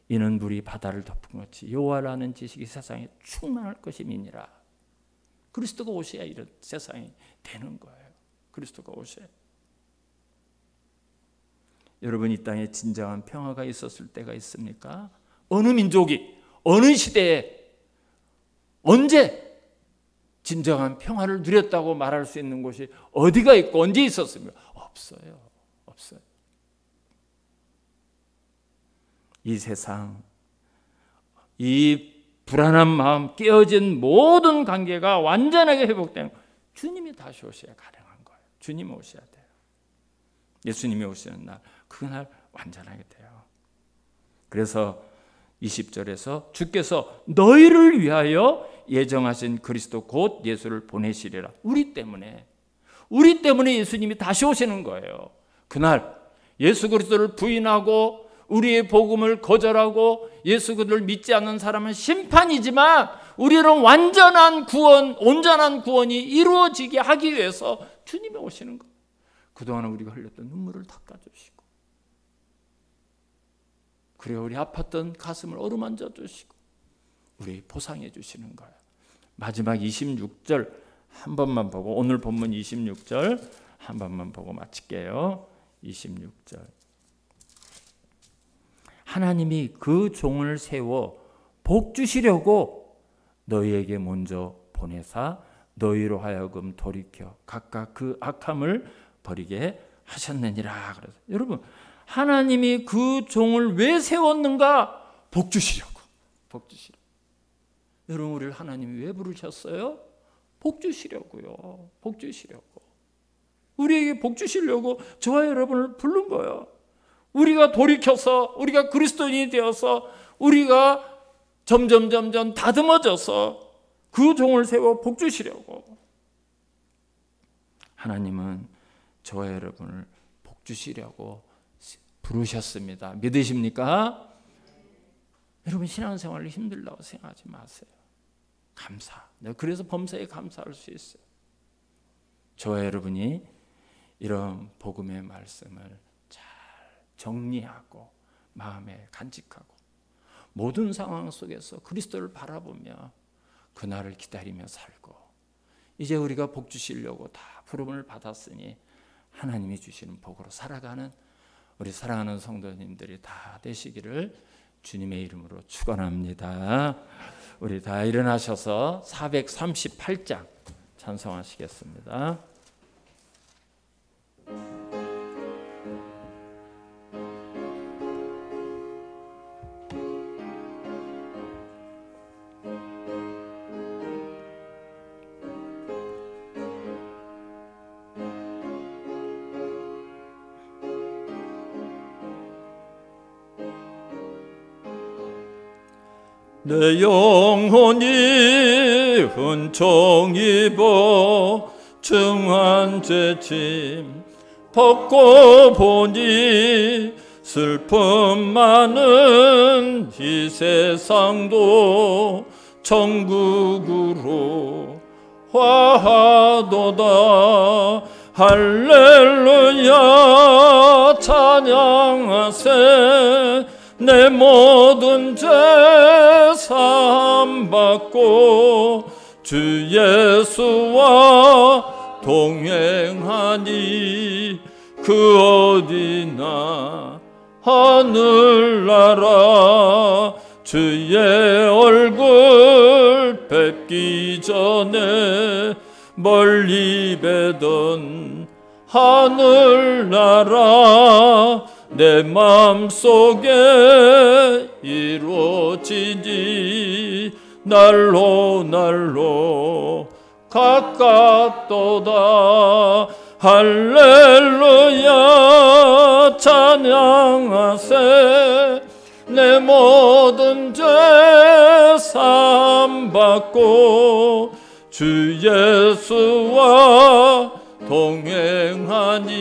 이는 물이 바다를 덮은 것이 여호와라는 지식이 세상에 충만할 것임이니라. 그리스도가 오셔야 이런 세상이 되는 거예요. 그리스도가 오셔야. 여러분, 이 땅에 진정한 평화가 있었을 때가 있습니까? 어느 민족이 어느 시대에 언제 진정한 평화를 누렸다고 말할 수 있는 곳이 어디가 있고 언제 있었습니까? 없어요. 이 세상, 이 불안한 마음, 깨어진 모든 관계가 완전하게 회복되는 주님이 다시 오셔야 가능한 거예요. 주님이 오셔야 돼요. 예수님이 오시는 날, 그날 완전하게 돼요. 그래서 20절에서 주께서 너희를 위하여 예정하신 그리스도 곧 예수를 보내시리라. 우리 때문에 예수님이 다시 오시는 거예요. 그날 예수 그리스도를 부인하고 우리의 복음을 거절하고 예수 그리스도를 믿지 않는 사람은 심판이지만, 우리는 완전한 구원, 온전한 구원이 이루어지게 하기 위해서 주님이 오시는 것. 그동안 우리가 흘렸던 눈물을 닦아주시고, 그리고 우리 아팠던 가슴을 어루만져 주시고 우리 보상해 주시는 거예요. 마지막 26절 한 번만 보고, 오늘 본문 26절 한 번만 보고 마칠게요. 26절. 하나님이 그 종을 세워 복 주시려고 너희에게 먼저 보내사 너희로 하여금 돌이켜 각각 그 악함을 버리게 하셨느니라. 그래서 여러분, 하나님이 그 종을 왜 세웠는가? 복 주시려고. 복 주시려고. 여러분, 우리를 하나님이 왜 부르셨어요? 복 주시려고요. 복 주시려고. 우리에게 복 주시려고 저와 여러분을 부른 거예요. 우리가 돌이켜서, 우리가 그리스도인이 되어서, 우리가 점점 다듬어져서 그 종을 세워 복 주시려고. 하나님은 저와 여러분을 복 주시려고 부르셨습니다. 믿으십니까? 여러분, 신앙생활이 힘들다고 생각하지 마세요. 감사. 그래서 범사에 감사할 수 있어요. 저와 여러분이 이런 복음의 말씀을 잘 정리하고 마음에 간직하고 모든 상황 속에서 그리스도를 바라보며 그날을 기다리며 살고, 이제 우리가 복 주시려고 다 부름을 받았으니 하나님이 주시는 복으로 살아가는 우리 사랑하는 성도님들이 다 되시기를 주님의 이름으로 축원합니다. 우리 다 일어나셔서 438장 찬송하시겠습니다. 내 영혼이 은총 입어 중한 죄짐 벗고 보니 슬픔 많은 이 세상도 천국으로 화하도다. 할렐루야 찬양하세. 내 모든 죄 사함받고 주 예수와 동행하니 그 어디나 하늘나라. 주의 얼굴 뵙기 전에 멀리 뵈던 하늘나라. 내 맘속에 이루어지니 날로 날로 가깝도다. 할렐루야 찬양하세. 내 모든 죄 사함받고 주 예수와 동행하니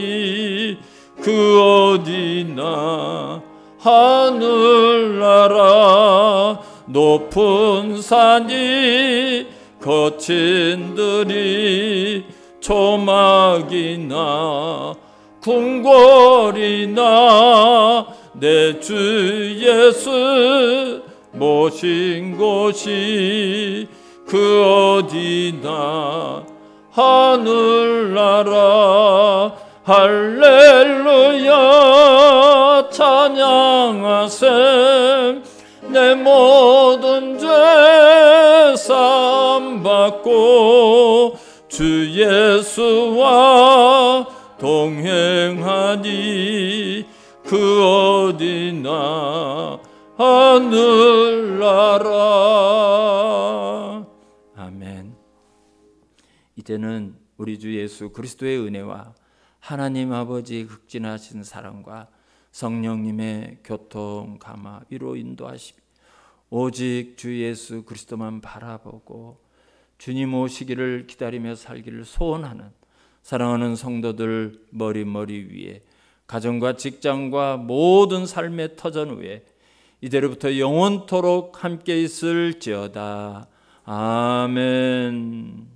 그 어디나 하늘나라. 높은 산이 거친 들이 초막이나 궁궐이나 내 주 예수 모신 곳이 그 어디나 하늘나라. 할렐루야 찬양하세. 내 모든 죄 사함받고 주 예수와 동행하니 그 어디나 하늘나라. 아멘. 이제는 우리 주 예수 그리스도의 은혜와 하나님 아버지의 극진하신 사랑과 성령님의 교통, 감화, 위로 인도하심이 오직 주 예수 그리스도만 바라보고 주님 오시기를 기다리며 살기를 소원하는 사랑하는 성도들 머리 위에 가정과 직장과 모든 삶의 터전 위에 이대로부터 영원토록 함께 있을지어다. 아멘.